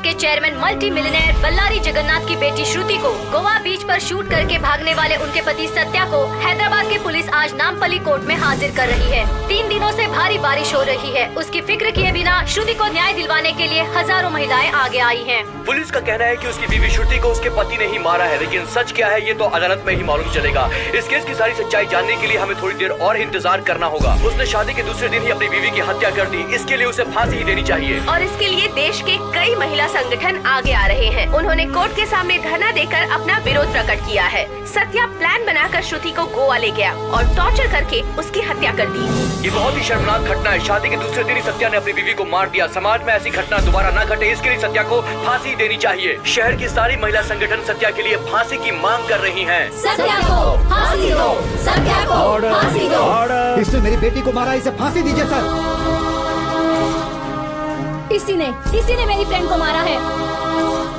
के chairman multi millionaire Ballari Jagannath की बेटी श्रुति को गोवा बीच पर शूट करके भागने वाले उनके पति सत्या को हैदराबाद की पुलिस आज नामपल्ली कोर्ट में हाजिर कर रही है। 3 दिनों से भारी बारिश हो रही है। उसकी फिक्र किए बिना श्रुति को न्याय दिलवाने के लिए हजारों महिलाएं आगे आई हैं। पुलिस का कहना है कि उसकी बीवी श्रुति को उसके पति ने ही मारा है, लेकिन सच क्या है ये तो अदालत में ही मालूम चलेगा। इस केस की सारी सच्चाई जानने के लिए हमें थोड़ी देर और इंतजार करना होगा। उसने शादी के दूसरे दिन ही अपनी बीवी की हत्या कर दी, इसके लिए उसे फांसी ही देनी चाहिए। और इसके लिए देश के कई महिला संगठन आगे आ रहे हैं। उन्होंने कोर्ट के सामने धरना देकर अपना विरोध प्रकट किया है। सत्या प्लान बनाकर श्रुति को गोवा ले गया और टॉर्चर करके उसकी हत्या कर दी। ये बहुत ही शर्मनाक घटना है। शादी के दूसरे दिन ही सत्या ने अपनी बीवी को मार दिया। समाज में ऐसी घटना दोबारा न घटे, इसके लिए सत्या को फांसी देनी चाहिए। शहर की सारी महिला संगठन सत्या के लिए फांसी की मांग कर रही हैं। सत्या को फांसी दो, सत्या को फांसी दो। इसने मेरी बेटी को मारा, इसे फांसी दीजिए सर। इसी ने मेरी फ्रेंड को मारा है।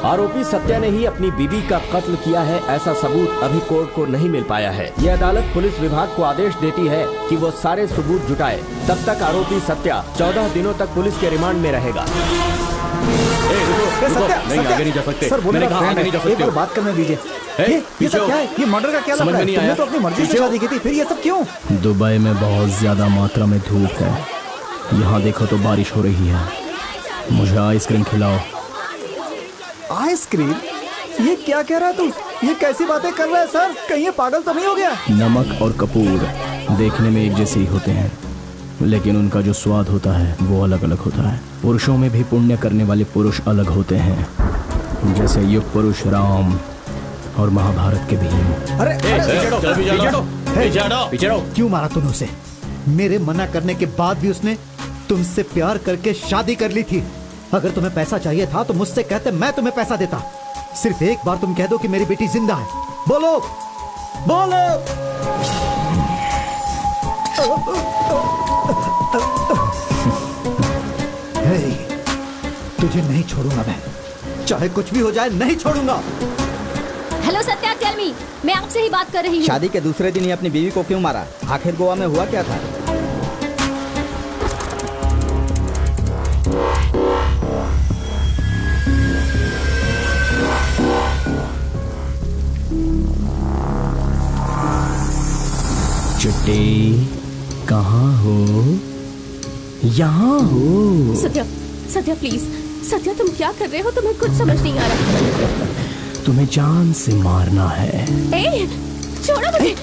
आरोपी सत्या ने ही अपनी बीवी का कत्ल किया है, ऐसा सबूत अभी कोर्ट को नहीं मिल पाया है। ये अदालत पुलिस विभाग को आदेश देती है कि वो सारे सबूत जुटाए। तब तक आरोपी सत्या 14 दिनों तक पुलिस के रिमांड में रहेगा। नहीं, आगे नहीं जा सकते सर, बोले एक बार बात करने दीजिए। ये सब क्या है? ये मर्डर का क्या लग रहा है? तुमने तो अपनी मर्जी से शादी की थी, फिर ये सब क्यों? दुबई में बहुत ज्यादा मात्रा में धूप है। यहाँ देखो तो बारिश हो रही है। मुझे आइसक्रीम खिलाओ। आइसक्रीम? ये क्या कह रहा है तू? ये कैसी बातें कर रहा है सर? कहीं ये पागल तो नहीं हो गया? नमक और कपूर देखने में एक जैसे ही होते हैं, लेकिन उनका जो स्वाद होता है वो अलग अलग होता है। पुरुषों में भी पुण्य करने वाले पुरुष अलग होते हैं, जैसे युग पुरुष राम और महाभारत के भीम। अरे क्यों मारा तूने उसे? मेरे मना करने के बाद भी उसने तुमसे प्यार करके शादी कर ली थी। अगर तुम्हें पैसा चाहिए था तो मुझसे कहते, मैं तुम्हें पैसा देता। सिर्फ एक बार तुम कह दो कि मेरी बेटी जिंदा है। बोलो बोलो। तुझे नहीं छोड़ूंगा मैं, चाहे कुछ भी हो जाए, नहीं छोड़ूंगा। हेलो सत्या, टेल मी, मैं आपसे ही बात कर रही हूँ। शादी के दूसरे दिन ही अपनी बीवी को क्यों मारा? आखिर गोवा में हुआ क्या था? चिट्टी, कहाँ हो? यहाँ हो। सत्या प्लीज, सत्या तुम क्या कर रहे हो? तुम्हें कुछ समझ नहीं आ रहा। तुम्हें जान से मारना है। ए, छोड़ो मुझे।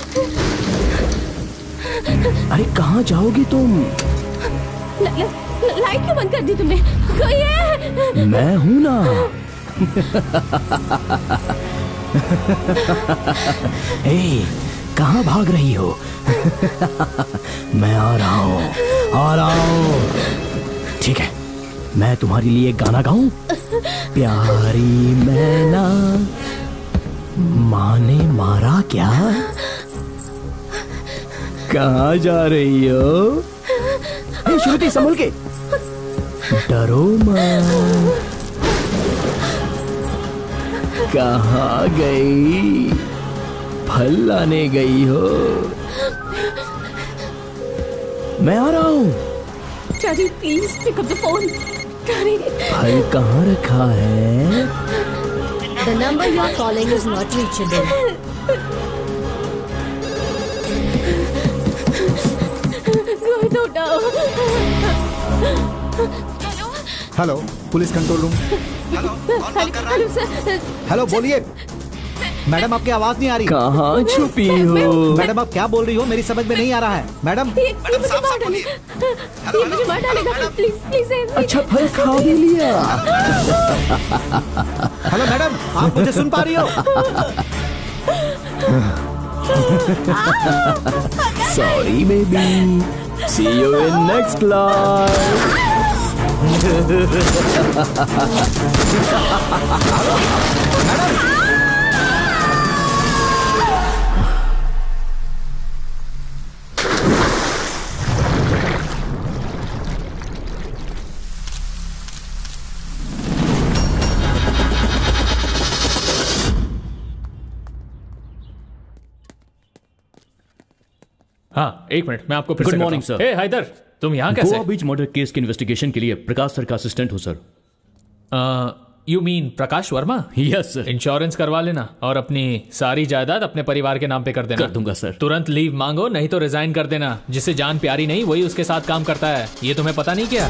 अरे कहाँ जाओगी तुम? लाइट क्यों बंद कर दी तुमने? कोई है? मैं हूँ ना। ए, कहाँ भाग रही हो? मैं आ रहा हूँ। ठीक है, मैं तुम्हारे लिए गाना गाऊं? प्यारी मैना माँ ने मारा क्या? कहाँ जा रही हो? श्रुति संभल के, डरो मत। कहाँ गई? फल लाने गई हो? मैं आ रहा हूँ। Daddy please pick up the phone. Daddy, फल कहाँ रखा है? The number you are calling is not reachable. कोई तो उठाओ। Hello, police control room. Hello sir. Hello, बोलिए। मैडम, आपकी आवाज नहीं आ रही। कहाँ छुपी हो? मैडम, आप क्या बोल रही हो? मेरी समझ में नहीं आ रहा है। मैडम, ये मुझे मार डालेगा। प्लीज। अच्छा, फल खा भी लिया। हेलो मैडम, आप मुझे सुन पा रही हो? Sorry baby, see you in next life. हाँ, एक मिनट, मैं आपको फिर गुड से मॉर्निंग सर। ए हैदर, तुम यहाँ कैसे? गोवा बीच मर्डर केस की इन्वेस्टिगेशन के लिए प्रकाश सर का असिस्टेंट हूँ sir. You mean Prakash Verma? Yes sir. Insurance करवा लेना और अपनी सारी जायदाद अपने परिवार के नाम पे कर देना। कर दूंगा सर। तुरंत लीव मांगो, नहीं तो रिजाइन कर देना। जिसे जान प्यारी नहीं वही उसके साथ काम करता है, ये तुम्हें पता नहीं क्या?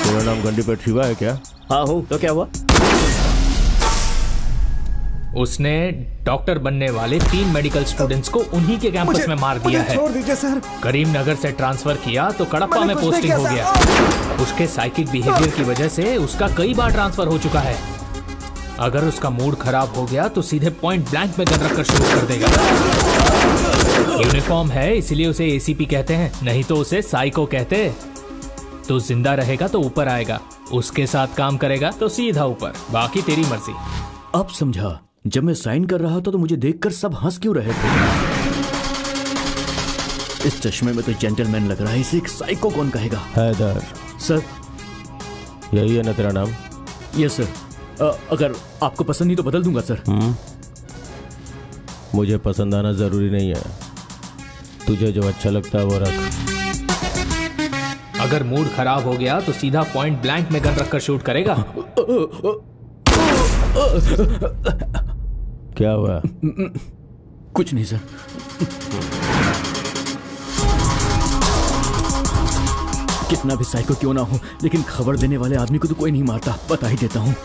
तेरा नाम गंडीपेट शिवा है क्या? हाँ हूँ। तो क्या हुआ? उसने डॉक्टर बनने वाले 3 मेडिकल स्टूडेंट्स को उन्हीं के कैंपस में मार दिया है। छोड़ दीजिए सर। करीमनगर से ट्रांसफर किया तो कड़प्पा में पोस्टिंग हो गया। उसके साइकिक बिहेवियर की वजह से उसका कई बार ट्रांसफर हो चुका है। अगर उसका मूड खराब हो गया तो सीधे पॉइंट ब्लैंक में गन रखकर शूट कर देगा। यूनिफॉर्म है इसलिए उसे एसीपी कहते हैं, नहीं तो उसे साइको कहते। तो जिंदा रहेगा तो ऊपर आएगा, उसके साथ काम करेगा तो सीधा ऊपर, बाकी तेरी मर्जी। अब समझा। जब मैं साइन कर रहा था तो मुझे देखकर सब हंस क्यों रहे थे? इस चश्मे में तो जेंटलमैन लग रहा है, इसे एक साइको कौन कहेगा? हैदर। सर। यही है ना तेरा नाम? Yes sir. अगर आपको पसंद नहीं तो बदल दूंगा सर। मुझे पसंद आना जरूरी नहीं है, तुझे जो अच्छा लगता है वो रख। अगर मूड खराब हो गया तो सीधा पॉइंट ब्लैंक में गन रखकर शूट करेगा। क्या हुआ? कुछ नहीं सर। कितना भी साइको क्यों ना हो, लेकिन खबर देने वाले आदमी को तो कोई नहीं मारता, बता ही देता हूँ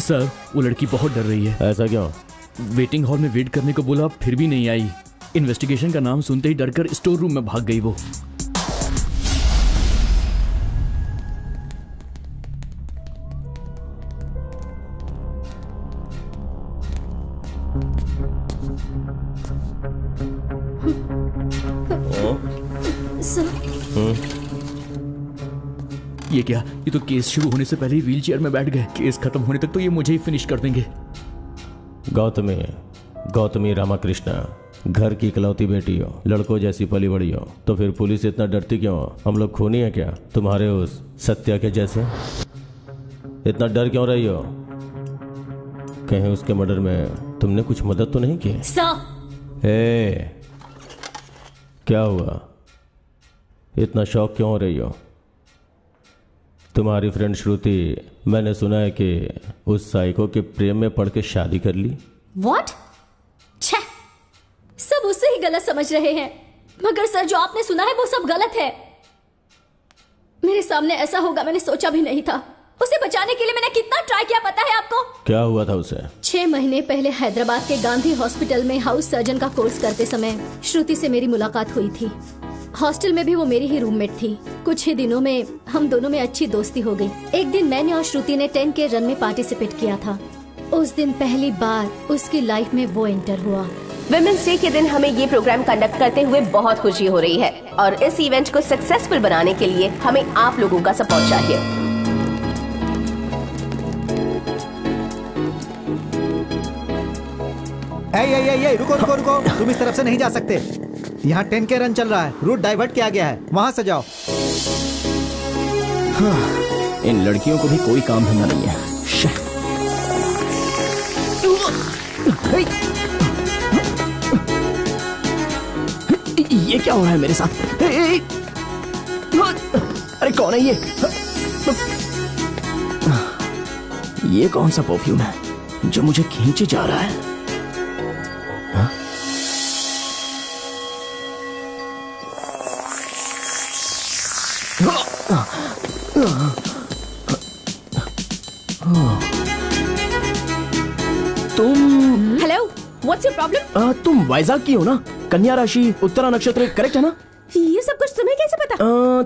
सर। वो लड़की बहुत डर रही है। ऐसा क्यों? वेटिंग हॉल में वेट करने को बोला, फिर भी नहीं आई। इन्वेस्टिगेशन का नाम सुनते ही डरकर स्टोर रूम में भाग गई वो। ये क्या? ये तो केस शुरू होने से पहले ही व्हीलचेयर में बैठ गए। केस खत्म होने तक तो ये मुझे ही फिनिश कर देंगे। गौतमी रामाकृष्णा, घर की इकलौती बेटी हो, लड़कों जैसी पली बड़ी हो, तो फिर पुलिस इतना डरती क्यों हो? हम लोग खूनी है क्या तुम्हारे उस सत्या के जैसे? इतना डर क्यों रही हो? कहीं उसके मर्डर में तुमने कुछ मदद तो नहीं की? क्या हुआ? इतना शौक क्यों हो रही हो? तुम्हारी फ्रेंड श्रुति, मैंने सुना है कि उस साइको के प्रेम में पड़ के शादी कर ली। What? छे, सब उससे ही गलत समझ रहे हैं। मगर सर, जो आपने सुना है वो सब गलत है। मेरे सामने ऐसा होगा मैंने सोचा भी नहीं था। उसे बचाने के लिए मैंने कितना ट्राई किया पता है आपको? क्या हुआ था उसे? 6 महीने पहले हैदराबाद के गांधी हॉस्पिटल में हाउस सर्जन का कोर्स करते समय श्रुति से मेरी मुलाकात हुई थी। हॉस्टल में भी वो मेरी ही रूममेट थी। कुछ ही दिनों में हम दोनों में अच्छी दोस्ती हो गई। एक दिन मैंने और श्रुति ने 10K रन में पार्टिसिपेट किया था। उस दिन पहली बार उसकी लाइफ में वो एंटर हुआ। विमेंस डे के दिन हमें ये प्रोग्राम कंडक्ट करते हुए बहुत खुशी हो रही है और इस इवेंट को सक्सेसफुल बनाने के लिए हमें आप लोगों का सपोर्ट चाहिए। रुको, तुम इस तरफ से नहीं जा सकते। यहाँ 10K रन चल रहा है, रूट डाइवर्ट किया गया है, वहां से जाओ। इन लड़कियों को भी कोई काम धंधा नहीं है। ये क्या हो रहा है मेरे साथ? अरे कौन है ये? ये कौन सा परफ्यूम है जो मुझे खींचे जा रहा है? तुम हेलो, व्हाट्स योर प्रॉब्लम? तुम वाइजाग की हो ना? कन्या राशि, उत्तरा नक्षत्र, करेक्ट है ना? ये सब कुछ तुम्हें कैसे पता?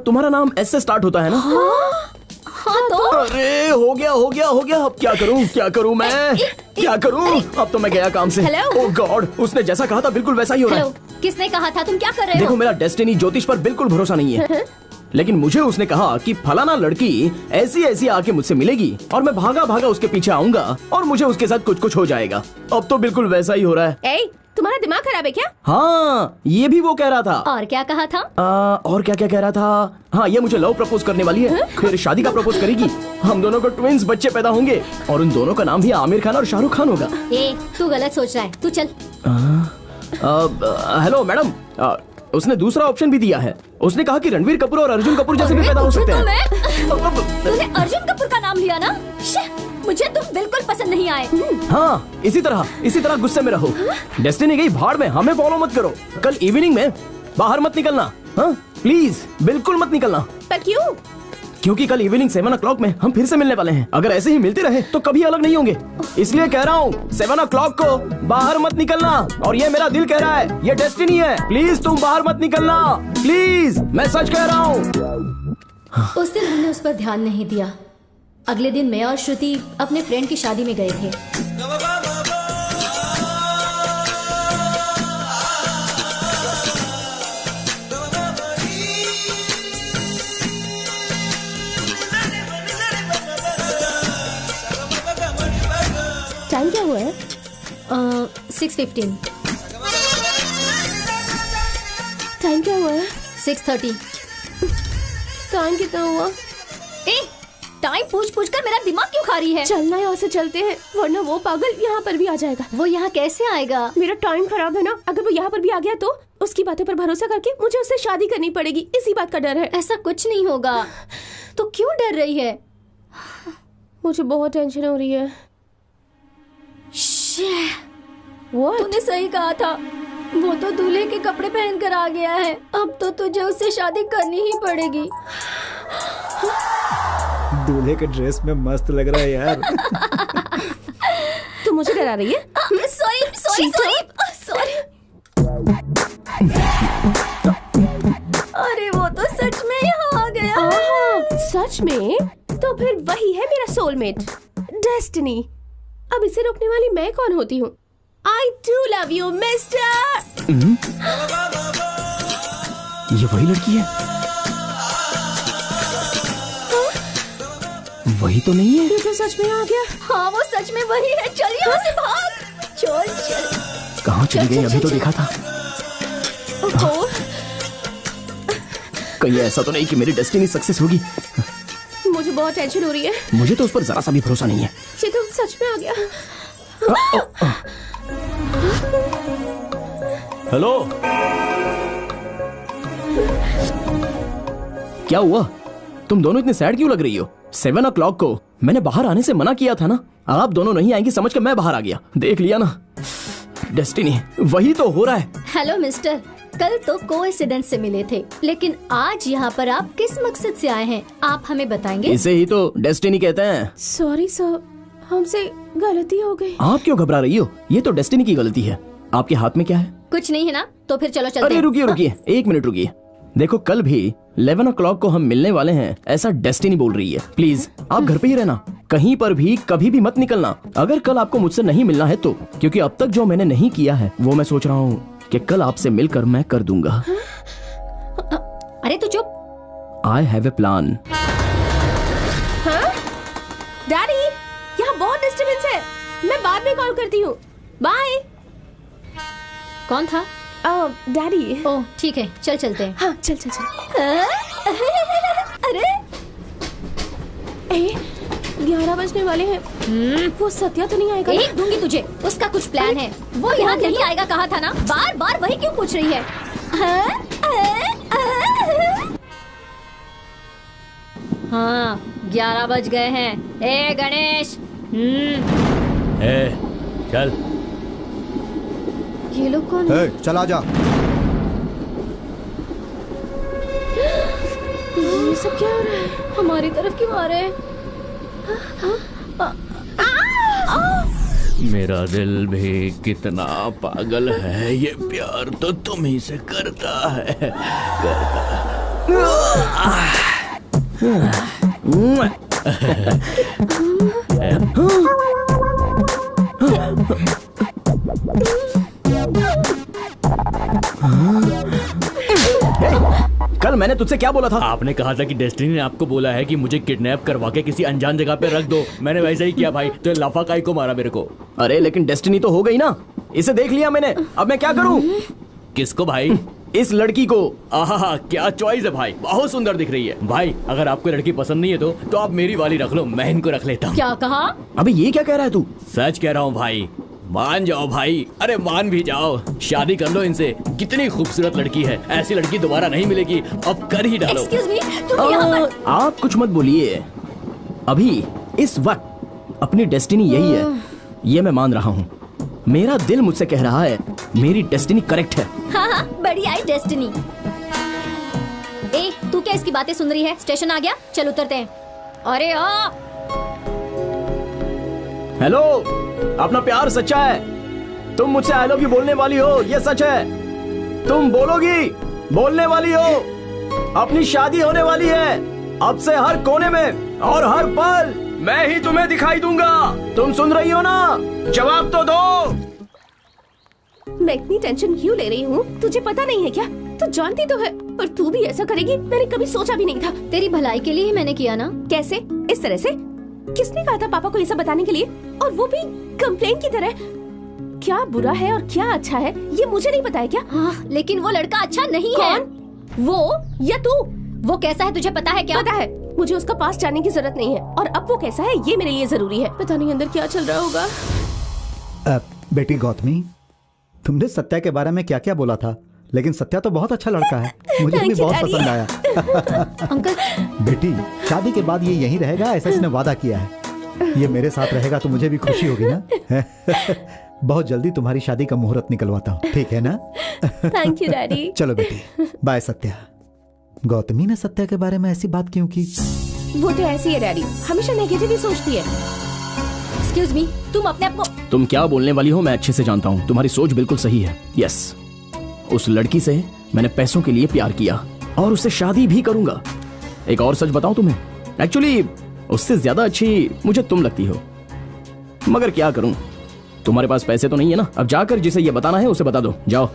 तुम्हारा नाम एस से स्टार्ट होता है ना? हाँ तो? अरे हो गया। अब क्या करूं मैं? क्या करूं? अब तो मैं गया काम से। ओह गॉड, उसने जैसा कहा था बिल्कुल वैसा ही हो रहा है। किसने कहा था? तुम क्या कर रहे हो? देखो, मेरा डेस्टिनी ज्योतिष पर बिल्कुल भरोसा नहीं है। लेकिन मुझे उसने कहा कि फलाना लड़की ऐसी आके मुझसे मिलेगी और मैं भागा उसके पीछे आऊंगा और मुझे उसके साथ कुछ हो जाएगा। अब तो बिल्कुल वैसा ही हो रहा है। तुम्हारा दिमाग खराब है क्या? हाँ, ये भी वो कह रहा था। और क्या कहा था? और क्या क्या कह रहा था? हाँ, ये मुझे लव प्रपोज करने वाली है, फिर शादी का प्रपोज करेगी, हम दोनों को ट्विंस बच्चे पैदा होंगे और उन दोनों का नाम भी आमिर खान और शाहरुख खान होगा। तू गलत सोच रहा है, तू चल। हेलो मैडम, उसने दूसरा ऑप्शन भी दिया है। उसने कहा कि रणवीर कपूर और अर्जुन कपूर जैसे भी पैदा हो सकते हैं। तूने अर्जुन कपूर का नाम लिया ना? मुझे तुम बिल्कुल पसंद नहीं आए। हाँ, इसी तरह गुस्से में रहो। डेस्टिनी गई भाड़ में, हमें फॉलो मत करो। कल इवनिंग में बाहर मत निकलना, हाँ प्लीज, बिल्कुल मत निकलना। पर क्यों? क्योंकि कल इवनिंग 7 o'clock में हम फिर से मिलने वाले हैं। अगर ऐसे ही मिलते रहे तो कभी अलग नहीं होंगे, इसलिए कह रहा हूँ 7 o'clock को बाहर मत निकलना। और ये मेरा दिल कह रहा है, ये डेस्टिनी है, प्लीज तुम बाहर मत निकलना, प्लीज, मैं सच कह रहा हूँ। उस दिन हमने उस पर ध्यान नहीं दिया। अगले दिन मैं और श्रुति अपने फ्रेंड की शादी में गए थे। टाइम क्या हुआ है? 6:15। टाइम क्या हुआ है? 6:30। टाइम कितना हुआ? टाइम पूछ कर मेरा दिमाग क्यों खा रही है? चलना यहाँ से चलते हैं, वरना वो पागल यहाँ पर भी आ जाएगा। वो यहाँ कैसे आएगा? मेरा टाइम खराब है ना। अगर वो यहाँ पर भी आ गया तो उसकी बातों पर भरोसा करके मुझे उससे शादी करनी पड़ेगी। इसी बात का डर है। ऐसा कुछ नहीं होगा। तो क्यों डर रही है? मुझे बहुत टेंशन हो रही है। तूने सही कहा था, वो तो दूल्हे के कपड़े पहन कर आ गया है। अब तो तुझे उससे शादी करनी ही पड़ेगी। दूल्हे के ड्रेस में मस्त लग रहा है यार। तू मुझे डरा रही है? सॉरी। अरे वो तो सच में यहाँ आ गया। सच में? तो फिर वही है मेरा सोलमेट, डेस्टिनी। अब इसे रोकने वाली मैं कौन होती हूँ? I do love you, mister। ये वही लड़की है? वही तो नहीं है? ये तो सच में आ गया। हाँ, वो सच में वही है। चल यहाँ से भाग। चल। कहाँ चली गई? अभी तो देखा था। कहीं ऐसा तो नहीं कि मेरी डेस्टिनी सक्सेस होगी? मुझे बहुत टेंशन हो रही है। मुझे तो उस पर जरा सा भी भरोसा नहीं है। ये तो सच में आ गया। हेलो, क्या हुआ? तुम दोनों इतने सैड क्यों लग रही हो? 7 o'clock को मैंने बाहर आने से मना किया था ना। आप दोनों नहीं आएंगी समझ कर मैं बाहर आ गया। देख लिया ना, डेस्टिनी वही तो हो रहा है। हेलो मिस्टर, कल तो कोइंसिडेंस से मिले थे, लेकिन आज यहाँ पर आप किस मकसद से आए हैं? आप हमें बताएंगे? इसे ही तो डेस्टिनी कहते हैं। सॉरी सर, हमसे गलती हो गई। आप क्यों घबरा रही हो? ये तो डेस्टिनी की गलती है। आपके हाथ में क्या है? कुछ नहीं है ना, तो फिर चलो चलते हैं। अरे रुकिए, 1 मिनट रुकिए। देखो, कल भी 11 o'clock को हम मिलने वाले हैं, ऐसा डेस्टिनी बोल रही है। प्लीज आप घर पे ही रहना, कहीं पर भी कभी भी मत निकलना। अगर कल आपको मुझसे नहीं मिलना है तो, क्योंकि अब तक जो मैंने नहीं किया है वो मैं सोच रहा हूँ कि कल आपसे मिलकर मैं कर दूंगा। अरे तू चुप। I have a plan. Daddy, यहाँ बहुत डिस्टर्बेंस है, मैं बाद में कॉल करती हूँ। बाय। कौन था? डैडी। ओह ठीक है, चल चलते हैं। हाँ चल। अरे 11 बजने वाले हैं। वो सत्या तो नहीं आएगा? एक दूंगी तुझे, उसका कुछ प्लान है। वो यहाँ नहीं आएगा कहा था ना, बार बार वही क्यों पूछ रही है? हाँ 11 बज गए हैं। ए गणेश। चल। ये लोग कौन है? चल आजा। ये सब क्या हो रहा है? हमारी तरफ क्यों आ रहे हैं? मेरा दिल भी कितना पागल है, ये प्यार तो तुम ही से करता है। कल मैंने तुझसे क्या बोला था? आपने कहा था कि डेस्टिनी ने आपको बोला है कि मुझे किडनैप करवा के किसी अनजान जगह पे रख दो। मैंने वैसा ही किया भाई, तो लाफा काई को मारा मेरे को। अरे लेकिन डेस्टिनी तो हो गई ना। इसे देख लिया मैंने, अब मैं क्या करूं? किसको भाई? इस लड़की को। आहा, क्या चॉइस है भाई, बहुत सुंदर दिख रही है। भाई अगर आपको लड़की पसंद नहीं है तो आप मेरी वाली रख लो, मैं इनको रख लेता हूँ। क्या कहा? अबे ये क्या कह रहा है तू? सच कह रहा हूँ भाई, मान जाओ भाई, अरे मान भी जाओ, शादी कर लो इनसे। कितनी खूबसूरत लड़की है, ऐसी लड़की दोबारा नहीं मिलेगी, अब कर ही डालो। एक्सक्यूज मी, तुम यहाँ पर? आप कुछ मत बोलिए, अभी इस वक्त अपनी डेस्टिनी यही है, ये मैं मान रहा हूँ। मेरा दिल मुझसे कह रहा है मेरी डेस्टिनी करेक्ट है। हाँ, बढ़िया है डेस्टिनी। ए, तू क्या इसकी बातें सुन रही है? स्टेशन आ गया, चल उतरते हैं। अरे हेलो, अपना प्यार सच्चा है। तुम मुझसे आई लव यू बोलने वाली हो, ये सच है। तुम बोलोगी, बोलने वाली हो। अपनी शादी होने वाली है, अब से हर कोने में और हर पल मैं ही तुम्हें दिखाई दूंगा। तुम सुन रही हो ना? जवाब तो दो। मैं इतनी टेंशन क्यों ले रही हूँ? तुझे पता नहीं है क्या? तू जानती तो है, पर तू भी ऐसा करेगी मैंने कभी सोचा भी नहीं था। तेरी भलाई के लिए ही मैंने किया ना। कैसे? इस तरह से? किसने कहा था पापा को ये सब बताने के लिए, और वो भी कंप्लेन की तरह? क्या बुरा है और क्या अच्छा है ये मुझे नहीं पता है क्या? हाँ, लेकिन वो लड़का अच्छा नहीं है। वो या तू? वो कैसा है तुझे पता है क्या? पता है, मुझे उसका पास जानने की जरूरत नहीं है, और अब वो कैसा है ये मेरे लिए जरूरी है। पता नहीं अंदर क्या चल रहा होगा। बेटी गौतमी, तुमने सत्या के बारे में क्या क्या बोला था, लेकिन सत्या तो बहुत अच्छा लड़का है, मुझे भी बहुत पसंद आया। अंकल, बेटी शादी के बाद ये यहीं रहेगा, ऐसा इसने वादा किया है। ये मेरे साथ रहेगा तो मुझे भी खुशी होगी ना। बहुत जल्दी तुम्हारी शादी का मुहूर्त निकलवाता हूँ, ठीक है ना? Thank you daddy. चलो बेटी, बाय सत्या। गौतमी ने सत्या के बारे में ऐसी बात क्यों की? वो तो ऐसी है डैडी, हमेशा नेगेटिव ही सोचती है। एक्सक्यूज मी, तुम अपने आप को। तुम क्या बोलने वाली हो मैं अच्छे से जानता हूँ, तुम्हारी सोच बिल्कुल सही है। यस, उस लड़की से मैंने पैसों के लिए प्यार किया और उससे शादी भी करूंगा। एक और सच बताऊं तुम्हें, एक्चुअली उससे ज्यादा अच्छी मुझे तुम लगती हो, मगर क्या करूं, तुम्हारे पास पैसे तो नहीं है ना। अब जाकर जिसे ये बताना है उसे बता दो, जाओ।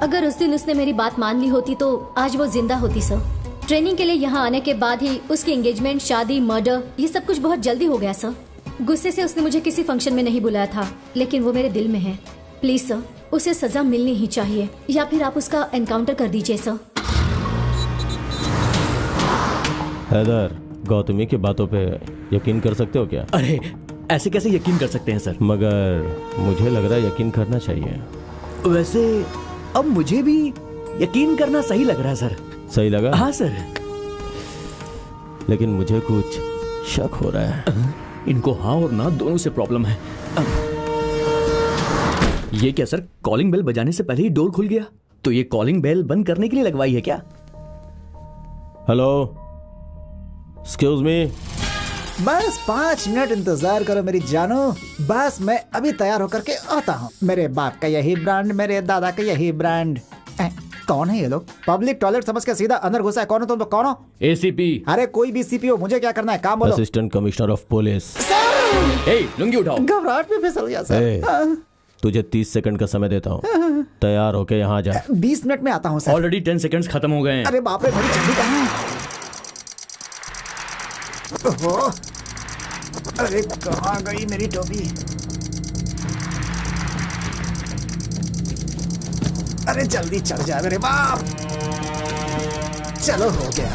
अगर उस दिन उसने मेरी बात मान ली होती तो आज वो जिंदा होती सर। ट्रेनिंग के लिए यहाँ आने के बाद ही उसकी एंगेजमेंट, शादी, मर्डर, ये सब कुछ बहुत जल्दी हो गया सर। गुस्से से उसने मुझे किसी फंक्शन में नहीं बुलाया था, लेकिन वो मेरे दिल में है। प्लीज सर, उसे सजा मिलनी ही चाहिए, या फिर आप उसका एनकाउंटर कर दीजिए सर। हैदर, गौतमी की बातों पे यकीन कर सकते हो क्या? अरे ऐसे कैसे यकीन कर सकते हैं सर? मगर मुझे लग रहा है यकीन करना चाहिए। वैसे अब मुझे भी यकीन करना सही लग रहा है सर। सही लगा? हाँ सर। लेकिन मुझे कुछ शक हो रहा है। इनको हाँ और ना दोनों से प्रॉब्लम है। ये क्या सर, कॉलिंग बेल बजाने से पहले ही डोर खुल गया? तो ये कॉलिंग बेल बंद करने के लिए लगवाई है क्या? Hello, excuse me. बस 5 मिनट इंतजार करो मेरी जानो, बस मैं अभी तैयार होकर के आता हूँ। मेरे बाप का यही ब्रांड, मेरे दादा का यही ब्रांड। कौन है ये लोग? पब्लिक टॉयलेट समझ के सीधा अंदर घुसा है। कौन हो तुम लोग? कौन हो? एसीपी। अरे कोई भी सीपी हो, मुझे क्या करना है, काम बोलो। Assistant commissioner of police. Lungi उठाओ। घबराहट में फिसल गया सर। तुझे 30 सेकंड का समय देता हूँ, तैयार होके यहाँ जा। 20 मिनट में आता हूँ सर। ऑलरेडी 10 सेकंड्स खत्म हो गए हैं। अरे बाप रे, मेरी चड्डी कहाँ है? ओहो, अरे कहाँ गई मेरी टोपी? अरे जल्दी चढ़ जा मेरे बाप। चलो हो गया।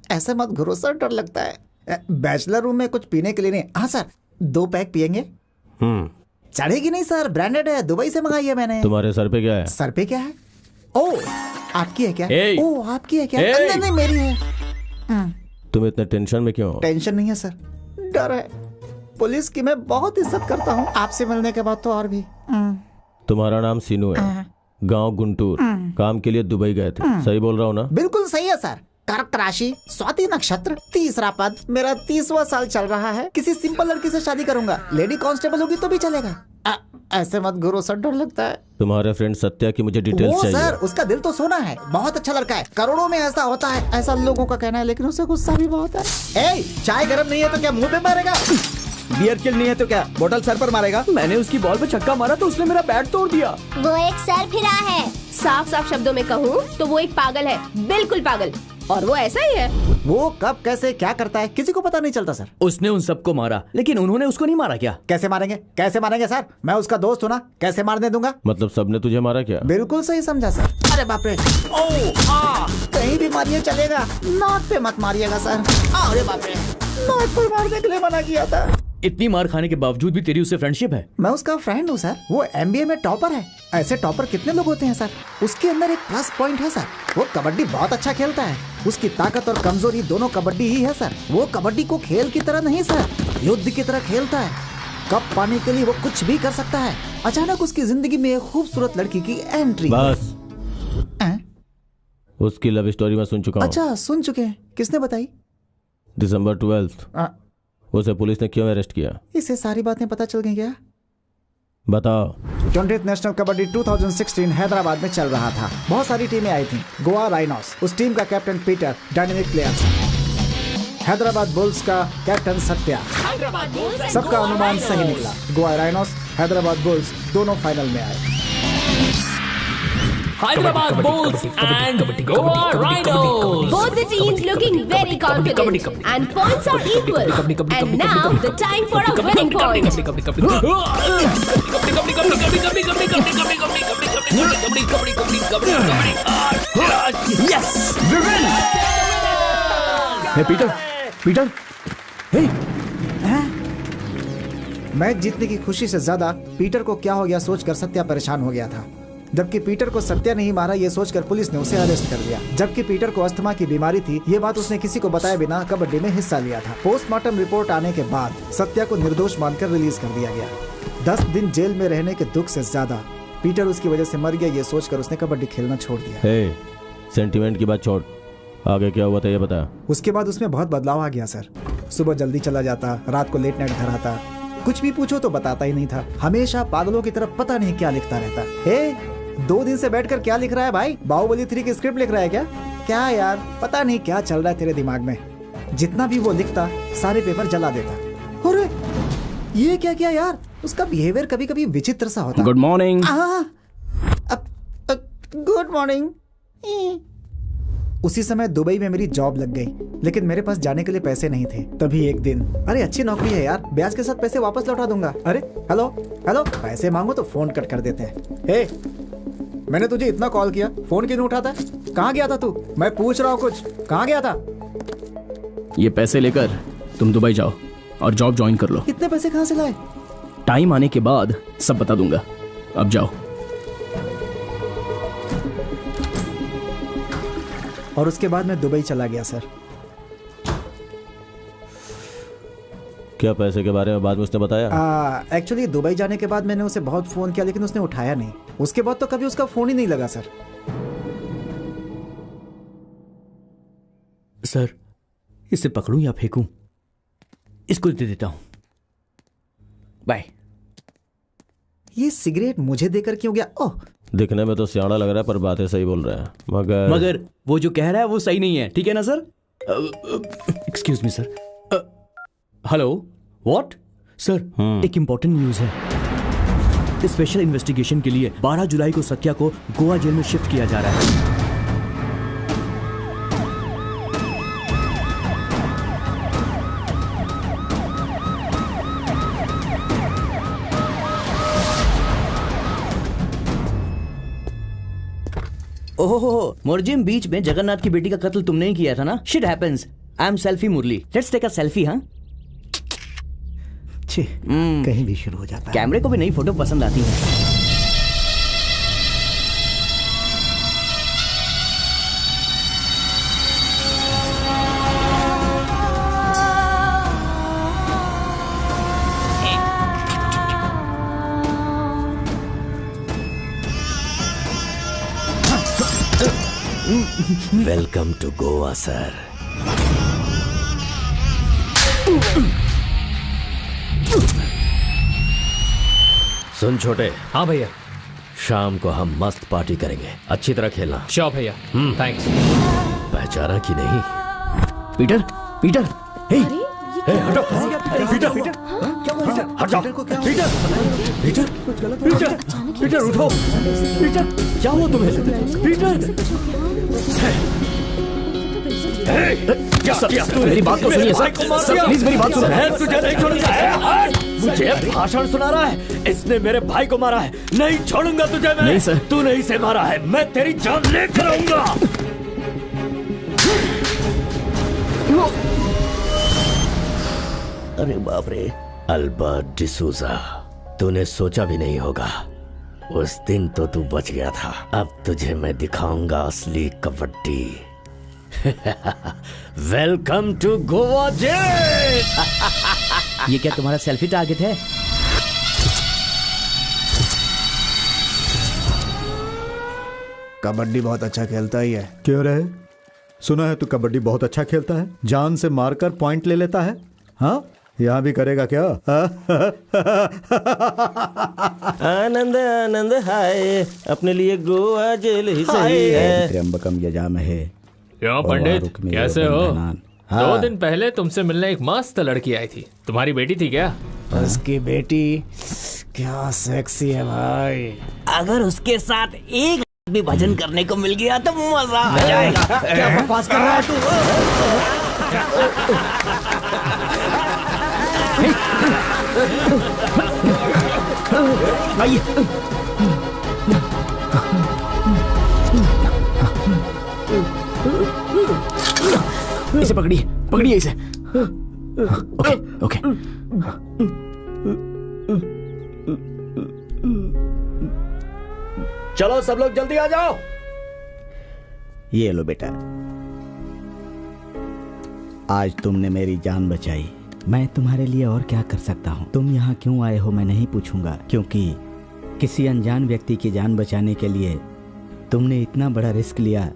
ऐसे मत घुरो सर, डर लगता है। बैचलर रूम में कुछ पीने के लिए नहीं? हाँ सर, 2 पैक पियेंगे? चढ़ेगी नहीं सर, ब्रांडेड है, दुबई से मंगाई है मैंने। तुम्हारे सर पे क्या है? सर पे क्या है? ओ, आपकी है क्या? ओ, आपकी है क्या? नहीं नहीं, मेरी है। तुम इतने टेंशन में क्यों? टेंशन नहीं है सर, डर है। पुलिस की मैं बहुत इज्जत करता हूँ, आपसे मिलने के बाद तो और भी। तुम्हारा नाम सीनू है, गांव गुंटूर, काम के लिए दुबई गए थे, सही बोल रहा हूँ ना? बिल्कुल सही है सर। कर्क राशि, स्वाति नक्षत्र, 3रा पद, मेरा 30वां साल चल रहा है। किसी सिंपल लड़की से शादी करूंगा, लेडी कांस्टेबल होगी तो भी चलेगा। ऐसे मत गुरु सर, डर लगता है। तुम्हारे फ्रेंड सत्या की मुझे डिटेल्स चाहिए। सर, उसका दिल तो सोना है, बहुत अच्छा लड़का है, करोड़ों में ऐसा होता है, ऐसा लोगों का कहना है, लेकिन उसे गुस्सा भी बहुत है। चाय गर्म नहीं है तो क्या मुंह पे मारेगा? बियर किल नहीं है तो क्या बोतल सर पर मारेगा? मैंने उसकी बॉल पे छक्का मारा तो उसने मेरा बैट तोड़ दिया। वो एक सर फिरा है। साफ साफ शब्दों में कहूँ तो वो एक पागल है, बिल्कुल पागल। और वो ऐसा ही है। वो कब कैसे क्या करता है किसी को पता नहीं चलता सर। उसने उन सबको मारा, लेकिन उन्होंने उसको नहीं मारा क्या? कैसे मारेंगे सर, मैं उसका दोस्त हूँ ना, कैसे मारने दूंगा? मतलब सबने तुझे मारा क्या? बिल्कुल सही समझा सर। अरे बाप रे, कहीं भी मारिए चलेगा, नाक पे मत मारिएगा सर। अरे बाप रे, नाक पे मारने के लिए मना किया था। इतनी मार खाने के बावजूद भी तेरी उससे फ्रेंडशिप है? मैं उसका फ्रेंड हूँ सर, वो MBA में टॉपर है। ऐसे टॉपर कितने लोग होते हैं सर। उसके अंदर एक प्लस पॉइंट है सर, वो कबड्डी बहुत अच्छा खेलता है। उसकी ताकत और कमजोरी दोनों कबड्डी ही है सर। वो कबड्डी को खेल की तरह नहीं सर, युद्ध की तरह खेलता है। कप पाने के लिए वो कुछ भी कर सकता है। अचानक उसकी जिंदगी में एक खूबसूरत लड़की की एंट्री। बस उसकी लव स्टोरी मैं सुन चुका हूँ। अच्छा सुन चुके हैं, किसने बताई? दिसंबर 12 उसे पुलिस ने क्यों अरेस्ट किया? इसे सारी बातें पता चल गई क्या? बताओ। 20th नेशनल कबड्डी 2016 हैदराबाद में चल रहा था। बहुत सारी टीमें आई थी। गोवा राइनोस, उस टीम का कैप्टन पीटर डायनेमिक प्लेयर था। हैदराबाद बुल्स का कैप्टन सत्या। सबका अनुमान सही निकला। गोवा राइनोस, हैदराबाद बुल्स दोनों फाइनल में आए। Hyderabad Bulls and Goa Rhinos. Both the teams looking very confident and points are equal. And now the time for a winning point. Yes, we win. Hey Peter, hey. Match जीतने की खुशी से ज्यादा Peter को क्या हो गया सोचकर सत्या परेशान हो गया था। जबकि पीटर को सत्या नहीं मारा ये सोचकर पुलिस ने उसे अरेस्ट कर लिया। जबकि पीटर को अस्थमा की बीमारी थी, ये बात उसने किसी को बताए बिना कबड्डी में हिस्सा लिया था। पोस्टमार्टम रिपोर्ट आने के बाद सत्या को निर्दोष मानकर रिलीज कर दिया गया। 10 दिन जेल में रहने के दुख से ज्यादा पीटर उसकी वजह से मर गया ये सोचकर उसने कबड्डी खेलना छोड़ दिया। हे, सेंटिमेंट की बात छोड़, आगे क्या हुआ था ये बता। उसके बाद उसमें बहुत बदलाव आ गया सर। सुबह जल्दी चला जाता, रात को लेट नाइट घर आता। कुछ भी पूछो तो बताता ही नहीं था। हमेशा पागलों की तरफ पता नहीं क्या लिखता रहता। हे, 2 दिन से बैठकर क्या लिख रहा है भाई? बाहुबली 3 की स्क्रिप्ट लिख रहा है क्या? क्या यार, पता नहीं क्या चल रहा है तेरे दिमाग में। जितना भी वो लिखता सारे पेपर जला देता। अरे ये क्या किया यार? उसका बिहेवियर कभी कभी विचित्र सा होता। Good morning. Good morning. उसी समय दुबई में मेरी जॉब लग गई, लेकिन मेरे पास जाने के लिए पैसे नहीं थे। तभी एक दिन, अरे अच्छी नौकरी है यार, ब्याज के साथ पैसे वापस लौटा दूंगा। अरे हेलो, पैसे मांगो तो फोन कट कर देते हैं। हे, मैंने तुझे इतना कॉल किया, फोन क्यों नहीं उठाता? कहाँ गया था तू? मैं पूछ रहा हूँ कुछ, कहाँ गया था? ये पैसे लेकर तुम दुबई जाओ और जॉब ज्वाइन कर लो। इतने पैसे कहाँ से लाए? टाइम आने के बाद सब बता दूंगा, अब जाओ। और उसके बाद मैं दुबई चला गया सर। क्या पैसे के बारे में बाद में उसने बताया? एक्चुअली दुबई जाने के बाद मैंने उसे बहुत फोन किया, लेकिन उसने उठाया नहीं। उसके बाद तो कभी उसका फोन ही नहीं लगा सर। सर, इसे पकड़ूं या फेंकूं? इसको दे देता हूं। बाय। ये सिगरेट मुझे देकर क्यों गया? ओह, दिखने में तो सियाना लग रहा है पर बातें सही बोल रहा है। मगर वो जो कह रहा है वो सही नहीं है, ठीक है ना sir? Excuse me sir. Hello, what? Sir, एक इंपॉर्टेंट न्यूज है। स्पेशल इन्वेस्टिगेशन के लिए 12 जुलाई को सत्या को गोवा जेल में शिफ्ट किया जा रहा है। ओहो, मोरजिम बीच में जगन्नाथ की बेटी का कत्ल तुमने ही किया था ना? Shit happens. I am selfie Murali. Let's take a selfie. हाँ, कहीं भी शुरू हो जाता है। कैमरे को भी नई फोटो पसंद आती है। Welcome to Goa sir. सुन छोटे। हाँ भैया। शाम को हम मस्त पार्टी करेंगे, अच्छी तरह खेलना। श्योर भैया, थैंक्स। पहचाना कि नहीं? पीटर, पीटर, हे, हटो। पीटर, क्या हुआ सर? हट जाओ। पीटर उठो। पीटर, क्या हुआ तुम्हें? पीटर, मेरी बात तो सुनिए सर, प्लीज मेरी बात सुनिए। तुझे नहीं छोड़ूंगा। मुझे भाषण सुना रहा है, इसने मेरे भाई को मारा है, नहीं छोड़ूंगा तुझे मैं। नहीं सर, तूने इसे मारा है, मैं तेरी जान लेकर आऊंगा। अरे बाप रे, अल्बर्ट डिसूजा, तूने सोचा भी नहीं होगा, उस दिन तो तू बच गया था। अब तुझे मैं दिखाऊंगा असली kabaddi. Welcome to Goa jail. ये क्या तुम्हारा सेल्फी टारगेट है? कबड्डी बहुत अच्छा खेलता ही है। क्यों रहे? सुना है तू कबड्डी बहुत अच्छा खेलता है, जान से मारकर पॉइंट ले लेता है। हाँ, यहाँ भी करेगा क्या? आनंद आनंद हाय, अपने लिए गोवा जेल ही सही है। त्र्यंबकम यजामहे। क्यों पंडित, कैसे हो? 2 दिन पहले तुमसे मिलने एक मस्त लड़की आई थी, तुम्हारी बेटी थी क्या? उसकी बेटी क्या सेक्सी है भाई। अगर उसके साथ एक भी भजन करने को मिल गया तो मजा आ जाएगा। क्या बकवास कर रहा है तू? आइए। इसे पकड़िए, पकड़िए इसे। Okay okay. चलो सब लोग जल्दी आ जाओ। ये लो बेटा, आज तुमने मेरी जान बचाई। मैं तुम्हारे लिए और क्या कर सकता हूँ? तुम यहाँ क्यों आए हो मैं नहीं पूछूंगा, क्योंकि किसी अनजान व्यक्ति की जान बचाने के लिए तुमने इतना बड़ा रिस्क लिया।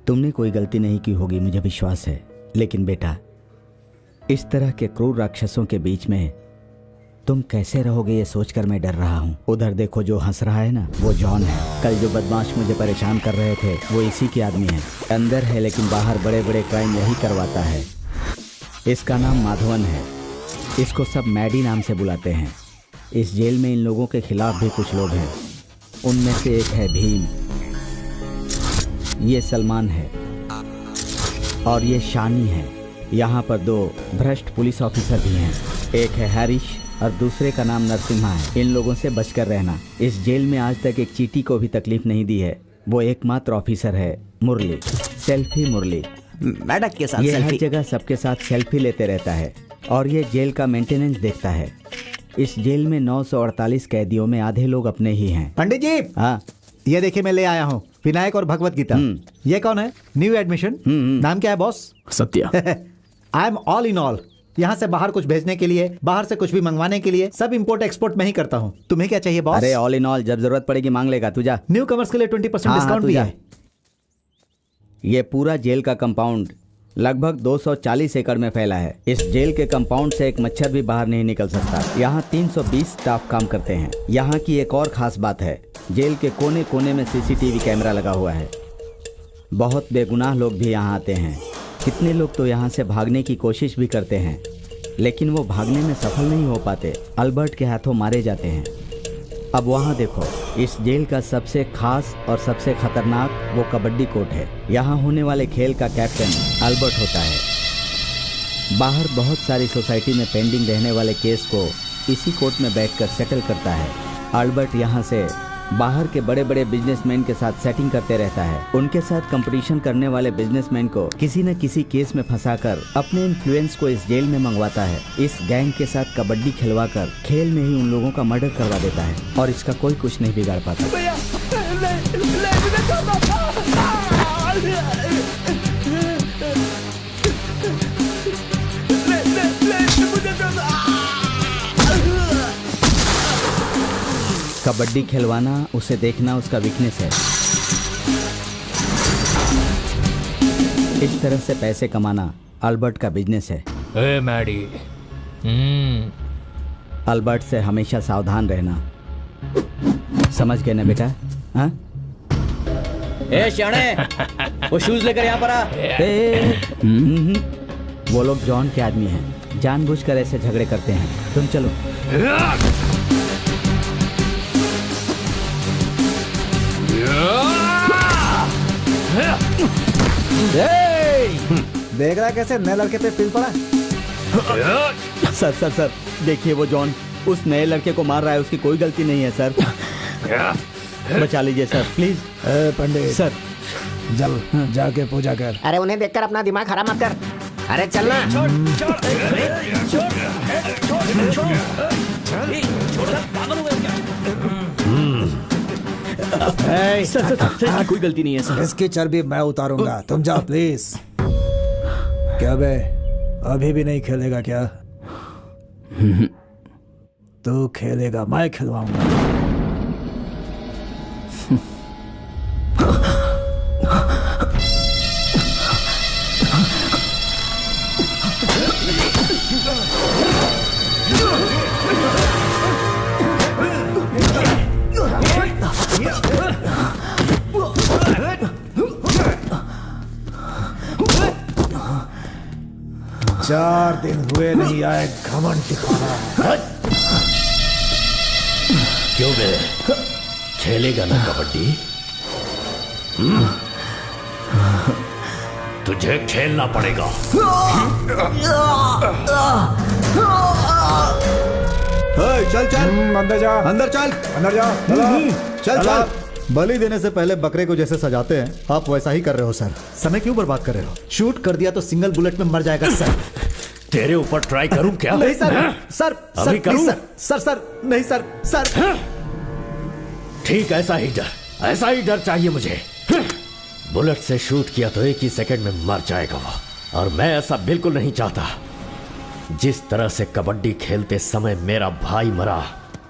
तुमने कोई गलती नहीं की होगी, मुझे विश्वास है। लेकिन बेटा, इस तरह के क्रूर राक्षसों के बीच में तुम कैसे रहोगे ये सोचकर मैं डर रहा हूँ। उधर देखो, जो हंस रहा है ना, वो जॉन है। कल जो बदमाश मुझे परेशान कर रहे थे वो इसी के आदमी है। अंदर है लेकिन बाहर बड़े बड़े क्राइम यही करवाता है। इसका नाम माधवन है। इसको सब मैडी नाम से बुलाते हैं। इस जेल में इन लोगों के खिलाफ भी कुछ लोग हैं। उनमें से एक है भीम, ये सलमान है और ये शानी है। यहाँ पर 2 भ्रष्ट पुलिस ऑफिसर भी हैं। एक है हैरिश और दूसरे का नाम नरसिम्हा है। इन लोगों से बचकर रहना। इस जेल में आज तक एक चींटी को भी तकलीफ नहीं दी है। वो एकमात्र ऑफिसर है मुरली, सेल्फी मुरली। मैडक के साथ ये हर सेल्फी। जगह सबके साथ सेल्फी लेते रहता है और ये जेल का मेंटेनेंस देखता है। इस जेल में 948 कैदियों में आधे लोग अपने ही हैं। पंडित जी, हाँ, ये देखिए मैं ले आया हूँ विनायक और भगवत गीता। ये कौन है? New admission. नाम क्या है boss? Satya. I am all in all. यहाँ से बाहर कुछ भेजने के लिए, बाहर से कुछ भी मंगवाने के लिए सब इंपोर्ट एक्सपोर्ट मैं ही करता हूँ। तुम्हें क्या चाहिए बॉस? अरे ऑल इन ऑल, जब जरूरत पड़ेगी मांग लेगा। तू जा। न्यू कमर्स के लिए 20% डिस्काउंट भी है। ये पूरा जेल का कंपाउंड लगभग 240 एकड़ में फैला है। इस जेल के कंपाउंड से एक मच्छर भी बाहर नहीं निकल सकता। यहाँ 320 स्टाफ काम करते हैं। यहाँ की एक और खास बात है, जेल के कोने कोने में सीसीटीवी कैमरा लगा हुआ है। बहुत बेगुनाह लोग भी यहाँ आते हैं। कितने लोग तो यहाँ से भागने की कोशिश भी करते हैं, लेकिन वो भागने में सफल नहीं हो पाते, अल्बर्ट के हाथों मारे जाते हैं। अब वहाँ देखो, इस जेल का सबसे खास और सबसे खतरनाक वो कबड्डी कोर्ट है। यहाँ होने वाले खेल का कैप्टन अल्बर्ट होता है। बाहर बहुत सारी सोसाइटी में पेंडिंग रहने वाले केस को इसी कोर्ट में बैठकर सेटल करता है। अल्बर्ट यहाँ से बाहर के बड़े बड़े बिजनेसमैन के साथ सेटिंग करते रहता है। उनके साथ कंपटीशन करने वाले बिजनेसमैन को किसी न किसी केस में फंसाकर अपने इन्फ्लुएंस को इस जेल में मंगवाता है। इस गैंग के साथ कबड्डी खिलवाकर खेल में ही उन लोगों का मर्डर करवा देता है और इसका कोई कुछ नहीं बिगाड़ पाता। कबड्डी खिलवाना, उसे देखना उसका वीकनेस है। इस तरह से पैसे कमाना अल्बर्ट का बिजनेस है। ए मैडी, अल्बर्ट से हमेशा सावधान रहना, समझ गए ना बेटा? हाँ? ए शाणे, वो शूज लेकर यहाँ पर आ। वो लोग जॉन के आदमी हैं, जानबूझकर ऐसे झगड़े करते हैं। तुम चलो। देख रहा है कैसे नए लड़के पे पिल पड़ा? सर सर सर देखिए वो जॉन उस नए लड़के को मार रहा है, उसकी कोई गलती नहीं है सर। बचा लीजिए सर प्लीज। पंडित सर जल जाके पूजा कर। अरे उन्हें देखकर अपना दिमाग खराब मत कर। अरे चलना। सर सर इसकी कोई गलती नहीं है सर। इसकी चर्बी मैं उतारूंगा, तुम जाओ प्लीज। क्या बे अभी भी नहीं खेलेगा क्या? तू खेलेगा, मैं खिलवाऊंगा। चार दिन हुए नहीं आए, घमंड दिखा रहा है। क्यों बे खेलेगा ना कबड्डी? तुझे खेलना पड़ेगा। चल चल अंदर जा, अंदर चल, अंदर जा, चल चल। बलि देने से पहले बकरे को जैसे सजाते हैं आप वैसा ही कर रहे हो सर। समय क्यों बर्बाद कर रहे हो? शूट कर दिया तो सिंगल बुलेट में मर जाएगा सर। तेरे ऊपर ट्राई करूं क्या? नहीं सर, सर अभी करूं? सर सर नहीं सर, सर ठीक ऐसा ही डर चाहिए मुझे। बुलेट से शूट किया तो एक ही सेकंड में मर जाएगा वो, और मैं ऐसा बिल्कुल नहीं चाहता। जिस तरह से कबड्डी खेलते समय मेरा भाई मरा,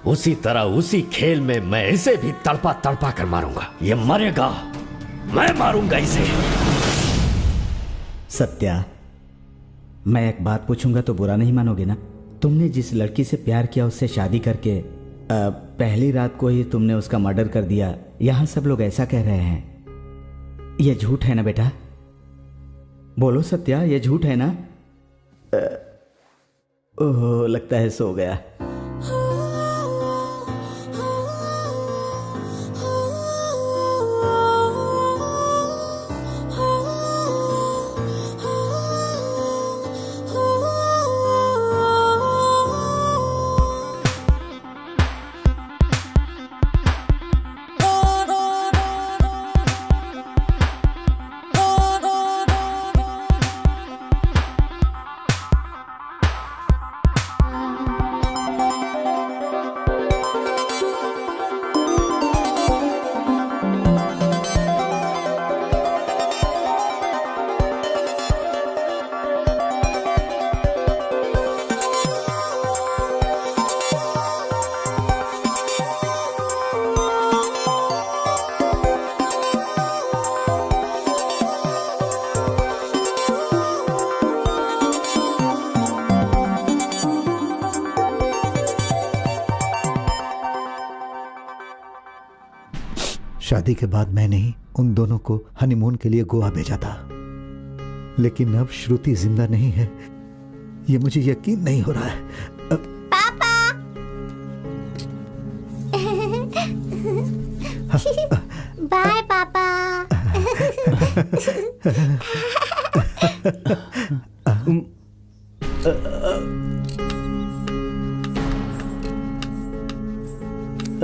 उसी तरह उसी खेल में मैं इसे भी तड़पा तड़पा कर मारूंगा। ये मरेगा, मैं मारूंगा इसे। सत्या मैं एक बात पूछूंगा तो बुरा नहीं मानोगे ना? तुमने जिस लड़की से प्यार किया उससे शादी करके पहली रात को ही तुमने उसका मर्डर कर दिया। यहां सब लोग ऐसा कह रहे हैं। यह झूठ है ना बेटा? बोलो सत्या, यह झूठ है ना? ओह लगता है सो गया। शादी के बाद मैंने ही उन दोनों को हनीमून के लिए गोवा भेजा था, लेकिन अब श्रुति जिंदा नहीं है, ये मुझे यकीन नहीं हो रहा है। पापा बाय पापा।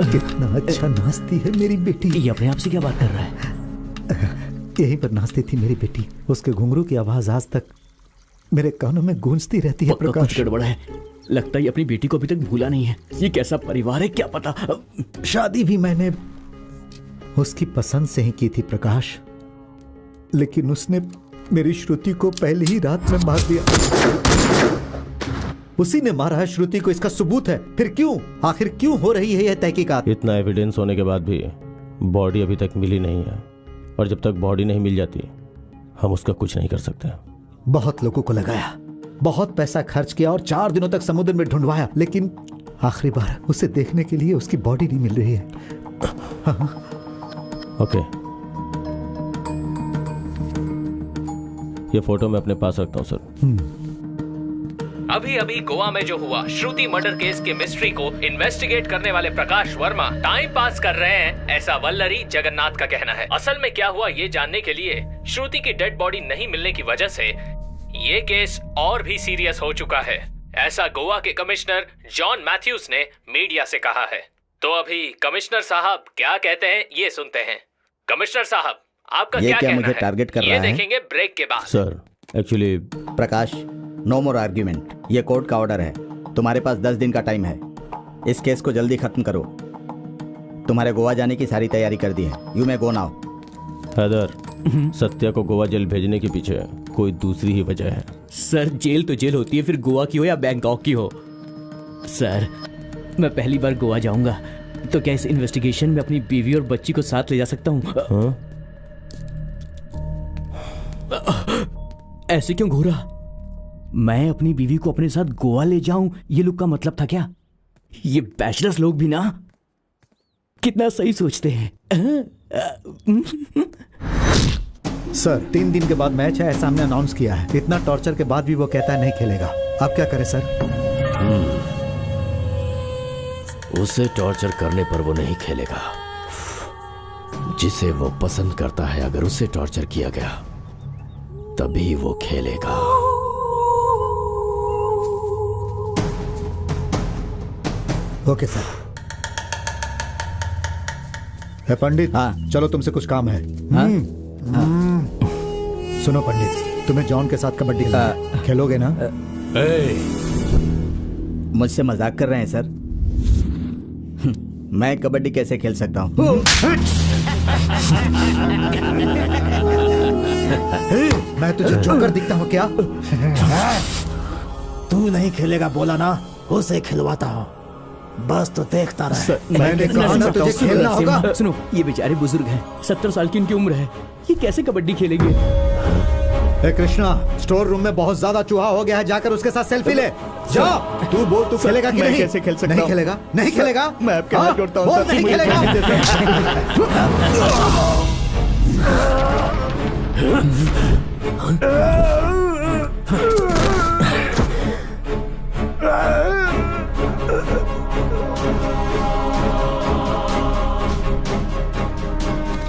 कितना अच्छा नाचती है मेरी बेटी। ये अपने आप से क्या बात कर रहा है? यहीं पर नाचती थी मेरी बेटी। उसके घुंघरू की आवाज आज तक मेरे कानों में गूंजती रहती है। प्रकाश कुछ गड़बड़ है, लगता है अपनी बेटी को अभी तक भूला नहीं है। ये कैसा परिवार है क्या पता। शादी भी मैंने उसकी पसंद से ही की थी प्रकाश, लेकिन उसने मेरी श्रुति को पहली ही रात में मार दिया। उसी ने मारा है श्रुति को, इसका सबूत है। फिर क्यों, आखिर क्यों हो रही है यह तहकीकात? इतना एविडेंस होने के बाद भी बॉडी अभी तक मिली नहीं है, और जब तक बॉडी नहीं मिल जाती हम उसका कुछ नहीं कर सकते। बहुत लोगों को लगाया, बहुत पैसा खर्च किया और 4 दिनों तक समुद्र में ढूंढवाया, लेकिन आखिरी बार उसे देखने के लिए उसकी बॉडी नहीं मिल रही है। ओके, ये फोटो मैं अपने पास रखता हूँ सर। अभी अभी गोवा में जो हुआ श्रुति मर्डर केस के मिस्ट्री को इन्वेस्टिगेट करने वाले प्रकाश वर्मा टाइम पास कर रहे हैं, ऐसा वल्लरी जगन्नाथ का कहना है। असल में क्या हुआ ये जानने के लिए श्रुति की डेड बॉडी नहीं मिलने की वजह से ये केस और भी सीरियस हो चुका है, ऐसा गोवा के कमिश्नर जॉन मैथ्यूज ने मीडिया से कहा है। तो अभी कमिश्नर साहब क्या कहते हैं ये सुनते हैं। कमिश्नर साहब, आपका ये क्या क्या कहना मुझे है? टारगेट कर ये रहा है? देखेंगे ब्रेक के बाद। सर एक्चुअली प्रकाश, नो मोर आर्ग्यूमेंट। ये कोर्ट का ऑर्डर है। तुम्हारे पास 10 दिन का टाइम है। इस केस को जल्दी खत्म करो। तुम्हारे गोवा जाने की सारी तैयारी कर दी है। You may go now. Haider, Satya को गोवा जेल भेजने के पीछे कोई दूसरी ही वजह है। सर जेल तो जेल होती है, फिर गोवा की हो या बैंकॉक की हो। सर मैं पहली बार गोवा जाऊंगा, तो क्या इस इन्वेस्टिगेशन में अपनी बीवी और बच्ची को साथ ले जा सकता हूँ? ऐसे क्यों घूरा? मैं अपनी बीवी को अपने साथ गोवा ले जाऊं, ये लुक का मतलब था क्या? ये बैचलर्स लोग भी ना कितना सही सोचते हैं। सर 3 दिन के बाद मैच है, ऐसा हमने अनाउंस किया है। इतना टॉर्चर के बाद भी वो कहता है नहीं खेलेगा। अब क्या करें सर? उसे टॉर्चर करने पर वो नहीं खेलेगा। जिसे वो पसंद करता है, अगर उसे टॉर्चर किया गया तभी वो खेलेगा। Okay sir. है पंडित, चलो तुमसे कुछ काम है। सुनो पंडित, तुम्हें जॉन के साथ कबड्डी खेलोगे ना? मुझसे मजाक कर रहे हैं सर? मैं कबड्डी कैसे खेल सकता हूँ? मैं तुझे जोकर दिखता हूँ क्या? तू नहीं खेलेगा बोला ना, उसे खिलवाता हूँ। बस तो देखता रहे। मैंने कहा ना तुझे खेलना होगा। सुनो, ये बेचारे बुजुर्ग हैं, 70 साल की इनकी उम्र है, ये कैसे कबड्डी खेलेंगे? ए कृष्णा, स्टोर रूम में बहुत ज्यादा चूहा हो गया है, जाकर उसके साथ सेल्फी ले। जा, तू बोल तू खेलेगा कि नहीं? कैसे खेल सकता नहीं खेलेगा? नहीं खेलेगा? मैं आपके हाथ जोड़ता हूँ। नहीं खेलेगा?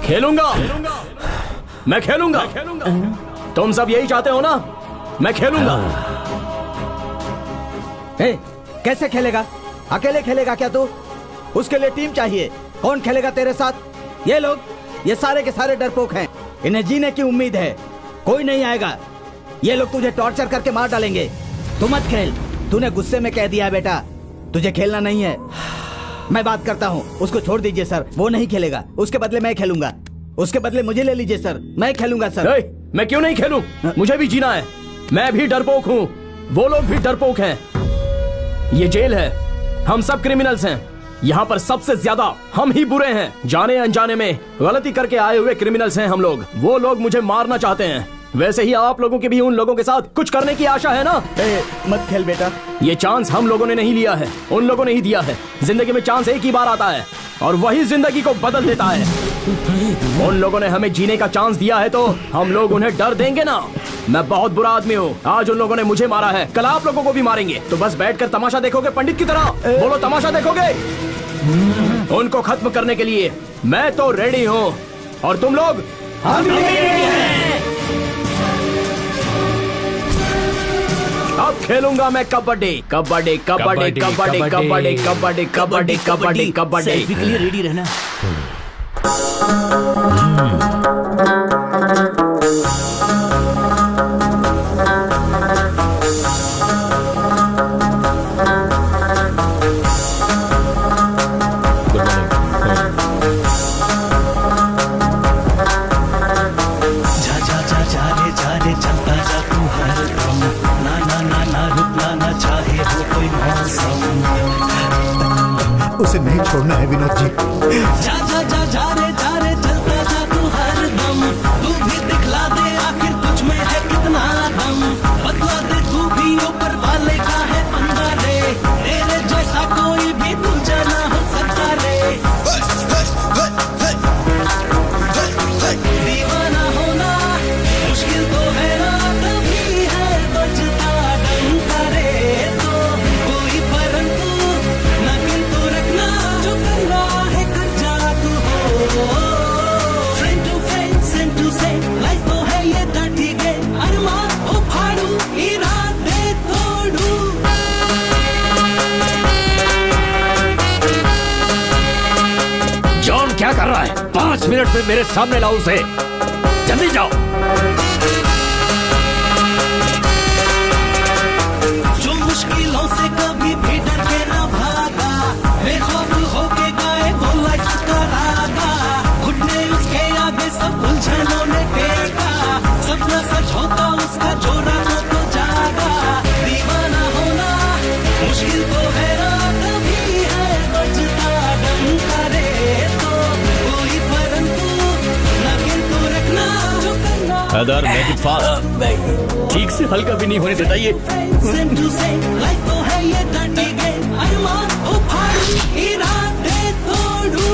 खेलूंगा, मैं खेलूंगा। तुम सब यही चाहते हो ना? मैं खेलूंगा। कैसे खेलेगा? अकेले खेलेगा क्या तू? उसके लिए टीम चाहिए। कौन खेलेगा तेरे साथ? ये लोग, ये सारे के सारे डरपोक हैं। इन्हें जीने की उम्मीद है, कोई नहीं आएगा। ये लोग तुझे टॉर्चर करके मार डालेंगे। तू मत खेल। तूने गुस्से में कह दिया है बेटा, तुझे खेलना नहीं है। मैं बात करता हूँ, उसको छोड़ दीजिए सर। वो नहीं खेलेगा, उसके बदले मैं खेलूंगा। उसके बदले मुझे ले लीजिए सर, मैं खेलूंगा सर। मैं क्यों नहीं खेलूं? मुझे भी जीना है। मैं भी डरपोक हूँ, वो लोग भी डरपोक हैं। ये जेल है, हम सब क्रिमिनल्स हैं। यहाँ पर सबसे ज्यादा हम ही बुरे हैं। जाने अनजाने में गलती करके आए हुए क्रिमिनल्स हैं हम लोग। वो लोग मुझे मारना चाहते हैं। वैसे ही आप लोगों की भी उन लोगों के साथ कुछ करने की आशा है ना? मत खेल बेटा। ये चांस हम लोगों ने नहीं लिया है, उन लोगों ने ही दिया है। जिंदगी में चांस एक ही बार आता है और वही जिंदगी को बदल देता है। उन लोगों ने हमें जीने का चांस दिया है, तो हम लोग उन्हें डर देंगे ना? मैं बहुत बुरा आदमी हूँ। आज उन लोगों ने मुझे मारा है, कल आप लोगों को भी मारेंगे। तो बस बैठकर तमाशा देखोगे पंडित की तरह? बोलो, तमाशा देखोगे? उनको खत्म करने के लिए मैं तो रेडी हूँ, और तुम लोग? अब खेलूंगा मैं कबड्डी। कबड्डी कबड्डी कबड्डी कबड्डी कबड्डी कबड्डी कबड्डी कबड्डी। सेल्फी के लिए रेडी रहना। उसे नहीं छोड़ना है विनोद जी। जा जा जा जा रे चलता जा तू हर दम। तू भी दिखला दे आखिर तुझ में है कितना दम। बदला दे तू भी ऊपर वाले का है पंगा रे। तेरे जैसा कोई भी तुझे ना हो सकता रे। दीवाना होना मुश्किल तो है ना, तभी है बजता डंका रे। तो कोई परंतु ना किंतु रखना, जो करना है कर जा तू हो। कर रहा है? 5 मिनट में मेरे सामने लाओ उसे। जल्दी जाओ। जो मुश्किलों से कभी भी डर के ना भागा, बेखौफ होके गाए वो लाइफ का रागा। घुटने उसके आगे सब उलझनों ने टेका, सपना सच होता उसका जो रातों को जागा। दीवाना होना मुश्किल तो है ना, कभी है बजता डम करे तो कोई परंतु ना किंतु रखना जो करना। Haider, make it fast. ठीक से हल्का भी नहीं होने देता ये। सेम टू सेम लाइफ तो है ये डर्टी गेम, अरमान हो फाड़ू इरादे तोड़ू।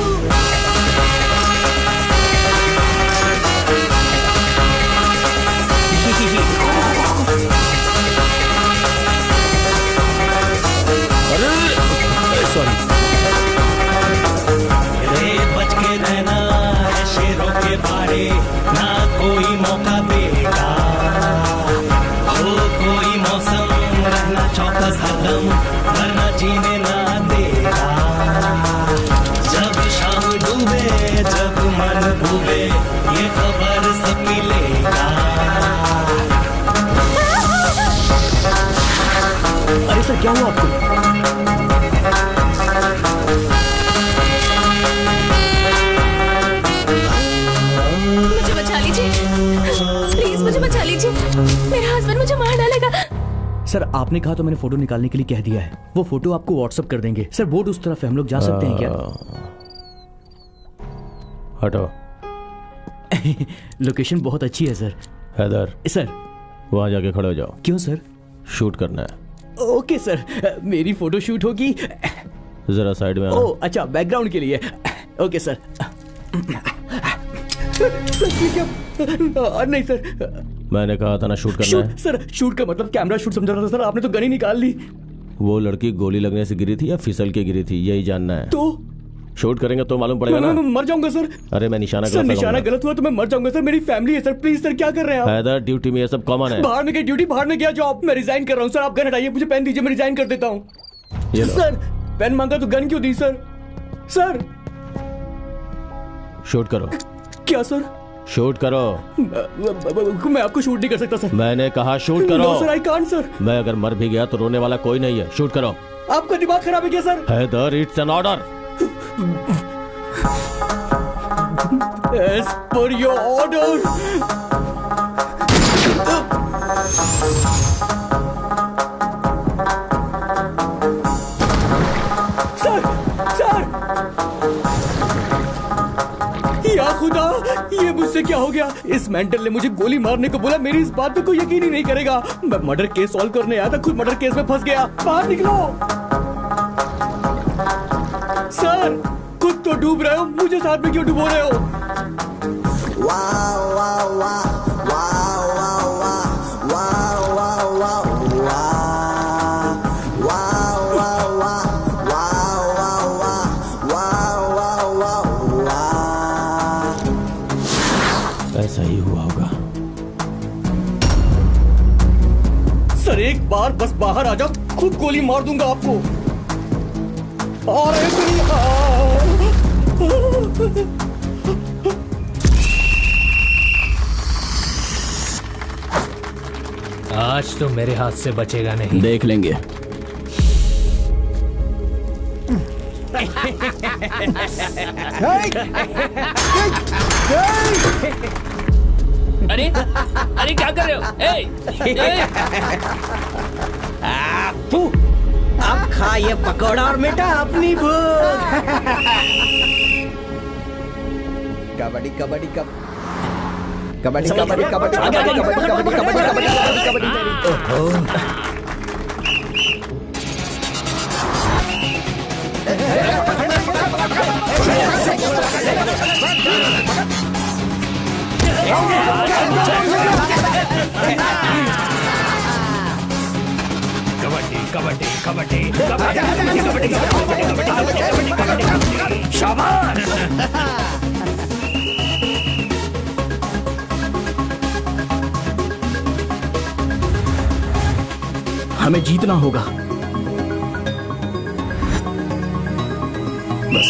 सॉरी। बच के रहना है शेरों के बारे, ना कोई मौका देगा। हो कोई मौसम रहना चौकस हरदम, वरना जीने ना देगा। जब शाम डूबे जब मन डूबे, ये खबर सब मिलेगा। अरे सर, क्या हुआ आपको? मुझे बचा लीजिए, प्लीज मुझे बचा लीजिए, मेरा हस्बैंड मुझे मार डालेगा। सर, आपने कहा तो मैंने फोटो निकालने के लिए कह दिया है। वो फोटो आपको व्हाट्सएप कर देंगे। सर, बोर्ड उस तरफ है, हम लोग जा सकते हैं क्या? हटो। लोकेशन बहुत अच्छी है सर। हैदर सर, वहां जाके खड़े हो जाओ। क्यों सर? शूट करना है। ओके सर, मेरी फोटो शूट होगी। जरा साइड में आना। ओह अच्छा, बैकग्राउंड के लिए। Okay sir. नहीं सर, मैंने कहा था ना शूट करना है। सर, शूट का मतलब कैमरा शूट समझ रहा था सर, आपने तो गन ही निकाल ली। वो लड़की गोली लगने से गिरी थी या फिसल के गिरी थी, यही जानना है। तो शूट करेंगे तो मालूम पड़ेगा ना। मैं मर जाऊंगा सर। अरे मैं निशाना सर, निशाना गलत हुआ तो मैं मर जाऊंगा सर। मेरी फैमिली है सर, प्लीज सर, क्या कर रहे हैं आप? हैदर, ड्यूटी में ये सब कॉमन है। बाहर में क्या ड्यूटी, बाहर में क्या जॉब? मैं रिजाइन कर रहा हूँ सर। आप गन हटाइए, मुझे पेन दीजिए, मैं रिजाइन कर देता हूँ। सर, पेन मांगा तो गन क्यों दी सर? सर, शूट करो। क्या सर? शूट करो। मैं आपको शूट नहीं कर सकता सर। मैंने कहा शूट करो। No sir, I can't sir. मैं अगर मर भी गया तो रोने वाला कोई नहीं है। शूट करो। आपका दिमाग खराब है क्या sir? Haider, it's an order. As per your order. Sir, sir, या खुदा, ये मुझसे क्या हो गया? इस मेंटल ने मुझे गोली मारने को बोला। मेरी इस बात पे कोई यकीन ही नहीं करेगा। मैं मर्डर केस सॉल्व करने आया था, खुद मर्डर केस में फंस गया। बाहर निकलो। सर, खुद तो डूब रहे हो, मुझे साथ में क्यों डुबो रहे हो? ऐसा ही हुआ होगा। सर, एक बार बस बाहर आ जाओ, खुद गोली मार दूंगा आपको। अरे आज तो मेरे हाथ से बचेगा नहीं। देख लेंगे। अरे अरे, क्या कर रहे हो? अब खाइए पकौड़ा और मिटा अपनी भूख। कबड्डी कबड्डी कबड्डी कबड्डी कबड्डी कबड्डी कबड्डी कबड्डी कबड्डी। कबड्डी कबड्डी कबड्डी कबड्डी कबड्डी। शाबाश। हमें जीतना होगा। बस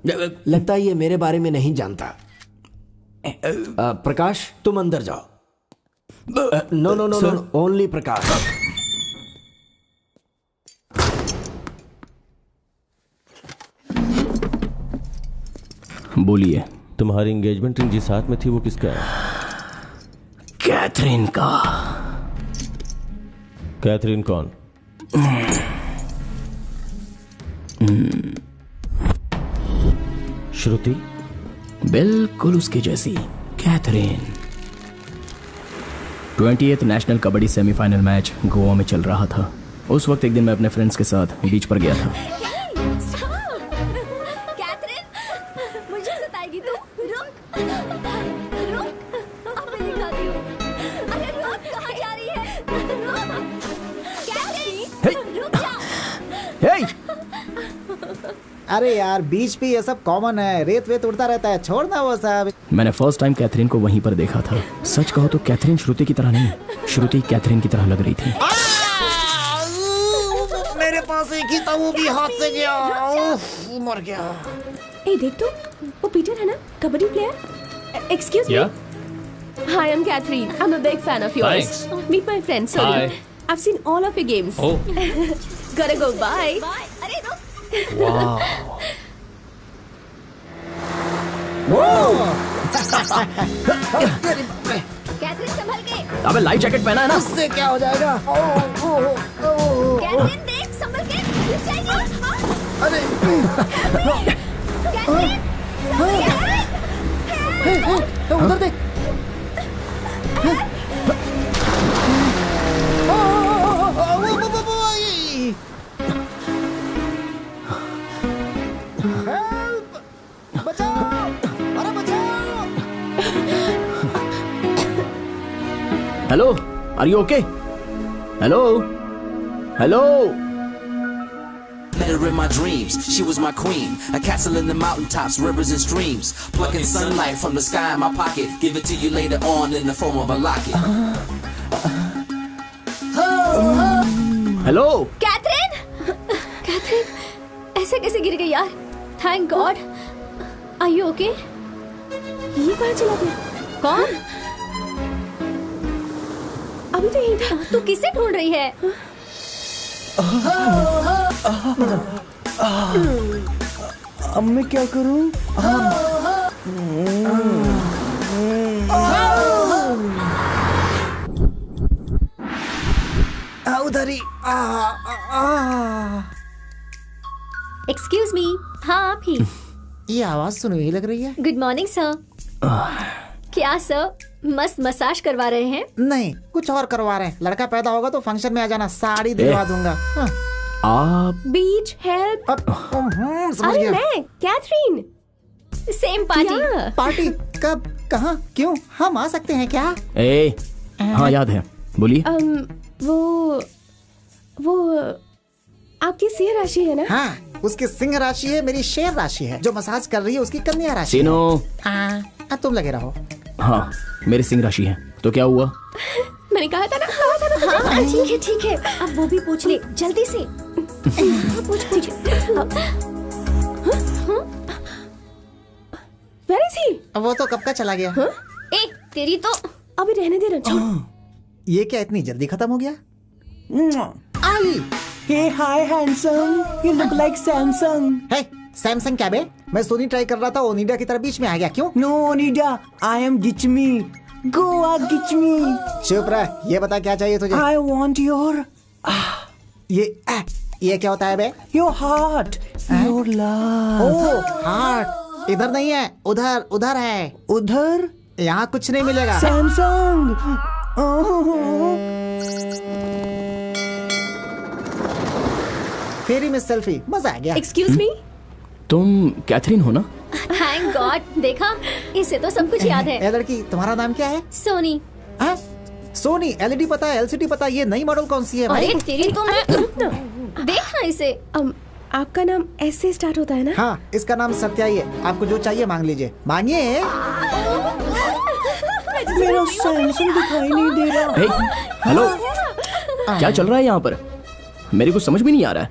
लगता है ये मेरे बारे में नहीं जानता। प्रकाश तुम अंदर जाओ। No no no no, only Prakash. बोलिए। तुम्हारी एंगेजमेंट रिंग जिस हाथ में थी वो किसका है? कैथरीन का। कैथरीन कौन? श्रुति? बिल्कुल उसकी जैसी, Catherine. 28th national kabaddi semifinal match Goa में चल रहा था। उस वक्त एक दिन मैं अपने फ्रेंड्स के साथ बीच पर गया था। कैथरीन, मुझे सताएगी तू? रुक, रुक, अब मैं दिखाती हूँ। अरे रुक, कहाँ जा रही है? रुक, कैथरीन, रुक जा। अरे यार, बीच पे ये सब कॉमन है, रेत वेत उड़ता रहता है, छोड़ना वो सब। मैंने फर्स्ट टाइम कैथरीन को वहीं पर देखा था। सच कहो तो कैथरीन श्रुति की तरह नहीं, श्रुति कैथरीन की तरह लग रही थी। मेरे पास एक ही था, वो भी हाथ से गया, मर गया। ए देख तो, वो पीटर है ना, kabaddi player. Excuse me. Hi, I'm Catherine. I'm a big fan of yours. Thanks. Meet my friend Sony. Hi. I've seen all of your games. Oh. Gotta go. Bye. अरे रुक। वाह। कैथरीन संभल के। अबे लाइफ जैकेट पहना है ना? उससे क्या हो जाएगा? कैथरीन देख, संभल के, गिर जाएगी। अरे कैथरीन, उधर देख। Hello, are you okay? Hello, hello. Met her in my dreams, she was my queen. A castle in the mountaintops, rivers and streams. Plucking sunlight from the sky in my pocket. Give it to you later on in the form of a locket. Hello. Catherine, Catherine, ऐसे कैसे गिर गई यार? Thank God. Are you okay? ये कहाँ चला गया? कौन? अभी तो यहीं था। तू किसे ढूंढ रही है? अब मैं क्या करूं? उधर ही। Excuse me. हाँ आप ही। ये आवाज सुनी हुई लग रही है। Good morning sir. क्या सर, मस्त मसाज करवा रहे हैं? नहीं, कुछ और करवा रहे हैं। लड़का पैदा होगा तो फंक्शन में आ जाना, साड़ी दिलवा दूंगा। आप बीच हेल्प। समझ अरे गया। मैं कैथरीन। Same party. पार्टी कब, कहाँ, क्यों? हम आ सकते हैं क्या? ए, हाँ याद है, बोलिए। वो आपकी सिंह राशि है ना? हाँ, उसकी सिंह राशि है, मेरी शेर राशि है। जो मसाज कर रही है उसकी कन्या राशि है। सीनो। तुम लगे रहो। हाँ, मेरी सिंह राशि है। तो क्या हुआ? मैंने कहा था ना। हाँ ठीक है ठीक है, अब वो भी पूछ ले जल्दी से। पूछ। Where is he? वो तो कब का चला गया। ए तेरी तो। अभी रहने दे ना। ये क्या इतनी जल्दी खत्म हो गया? Hey, hi, handsome. You look like Samsung. Hey, Samsung क्या बे? मैं सोनी ट्राई कर रहा था, ओनिडा की तरह बीच में आ गया। क्यों? No, Onida. I am Gichmi. Goa Gichmi. चुप रह। ये बता क्या चाहिए तुझे? I want your. ये क्या होता है बे? Your heart. Your love. Oh, heart. इधर नहीं है, उधर, उधर है। उधर? यहाँ कुछ नहीं मिलेगा। Samsung. फेरी में सेल्फी, मजा आ गया। Excuse me. तुम कैथरीन हो ना? थैंक गॉड, देखा, इसे तो सब कुछ याद है। ए लड़की, तुम्हारा नाम क्या है? सोनी। सोनी। एलईडी पता है, एलसीडी पता है, ये नई मॉडल कौन सी है भाई? अरे तेरी तो मैं देखना इसे। आपका नाम एस से स्टार्ट होता है ना? हाँ, इसका नाम सत्या ही है। आपको जो चाहिए मांग लीजिए। मांगिए। मेरा सैमसंग दिखाई नहीं दे रहा। हेलो, क्या चल रहा है यहाँ पर? मेरे को समझ भी नहीं आ रहा है।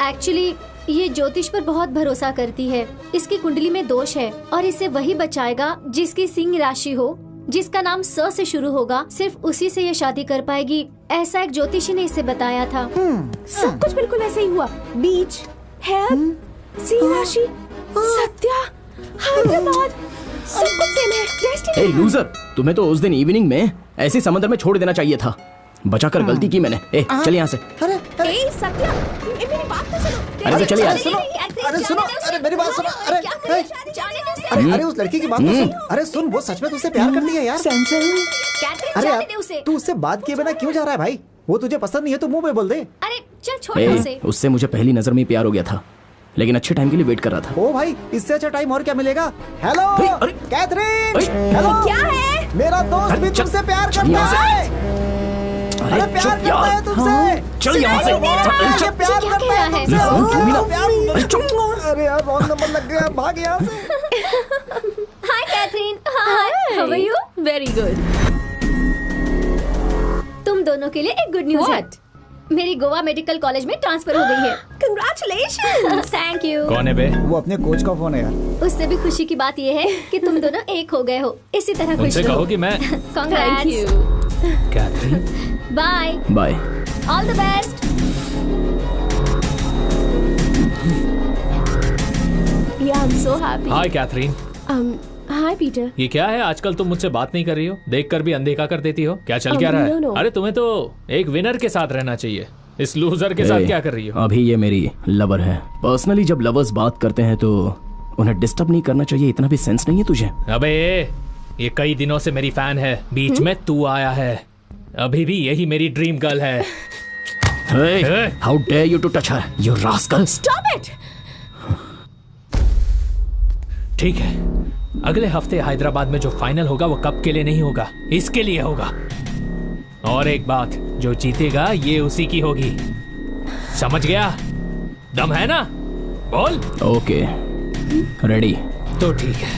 एक्चुअली ये ज्योतिष पर बहुत भरोसा करती है। इसकी कुंडली में दोष है और इसे वही बचाएगा जिसकी सिंह राशि हो, जिसका नाम स से शुरू होगा। सिर्फ उसी से ये शादी कर पाएगी, ऐसा एक ज्योतिषी ने इसे बताया था। सब कुछ बिल्कुल ऐसे ही हुआ। बीच, हेल्प, सिंह राशि, सत्या, हैदराबाद, सब कुछ सेम है। डेस्टिनी। ए लूजर, तुम्हें तो उस दिन इवनिंग में ऐसे समंदर में छोड़ देना चाहिए था। बचाकर गलती की मैंने। ए चल यहाँ से। ए सत्या, मेरी बात तो सुनो। अरे तो चल यार। अरे सुनो, अरे मेरी बात सुनो। अरे उस लड़की की बात तो सुन। अरे सुन, वो सच में तुझसे प्यार करती है यार। अरे यार, तू उससे बात किए बिना क्यों जा रहा है भाई? वो तुझे पसंद नहीं है तो मुंह पे बोल दे। अरे चल छोड़ उसे। उससे मुझे पहली नजर में प्यार हो गया था, लेकिन अच्छे टाइम के लिए वेट कर रहा था। ओ भाई, इससे अच्छा टाइम और क्या मिलेगा? Hello Catherine. हेलो, क्या है? मेरा दोस्त भी तुमसे प्यार करता है। अरे प्यार करता है तुमसे। चल यहाँ से। प्यार करता है तुमसे। अरे यार रॉन्ग नंबर लग गया, भाग यहाँ से। Hi Catherine. Hi, how are you? Very good. तुम दोनों के लिए एक गुड न्यूज है। मेरी गोवा मेडिकल कॉलेज में ट्रांसफर हो गई है। Congratulations! Thank you. कौन है बे? वो अपने कोच का फोन है यार। उससे भी खुशी की बात यह है कि तुम दोनों एक हो गए हो। इसी तरह खुश उनसे कहो कि मैं congrats. Catherine, bye bye, all the best. Yeah, I'm so happy. Hi Catherine. Hi Peter. ये क्या है, आजकल तुम मुझसे बात नहीं कर रही हो, देखकर भी अनदेखा कर देती हो। क्या चल क्या रहा है? no. अरे तुम्हें तो एक विनर के साथ रहना चाहिए, इस लूजर के साथ क्या कर रही हो? अभी ये मेरी लवर है। पर्सनली जब लवर्स बात करते हैं तो उन्हें डिस्टर्ब नहीं करना चाहिए, इतना भी सेंस नहीं है तुझे? अबे ये कई दिनों से मेरी फैन है, बीच में तू आया है। अभी भी यही मेरी ड्रीम गर्ल है। How dare you to touch her, you rascal! Stop it! ठीक है, अगले हफ्ते हैदराबाद में जो फाइनल होगा वो कप के लिए नहीं होगा, इसके लिए होगा। और एक बात, जो जीतेगा ये उसी की होगी, समझ गया? दम है ना? बोल। Okay, ready. तो ठीक है,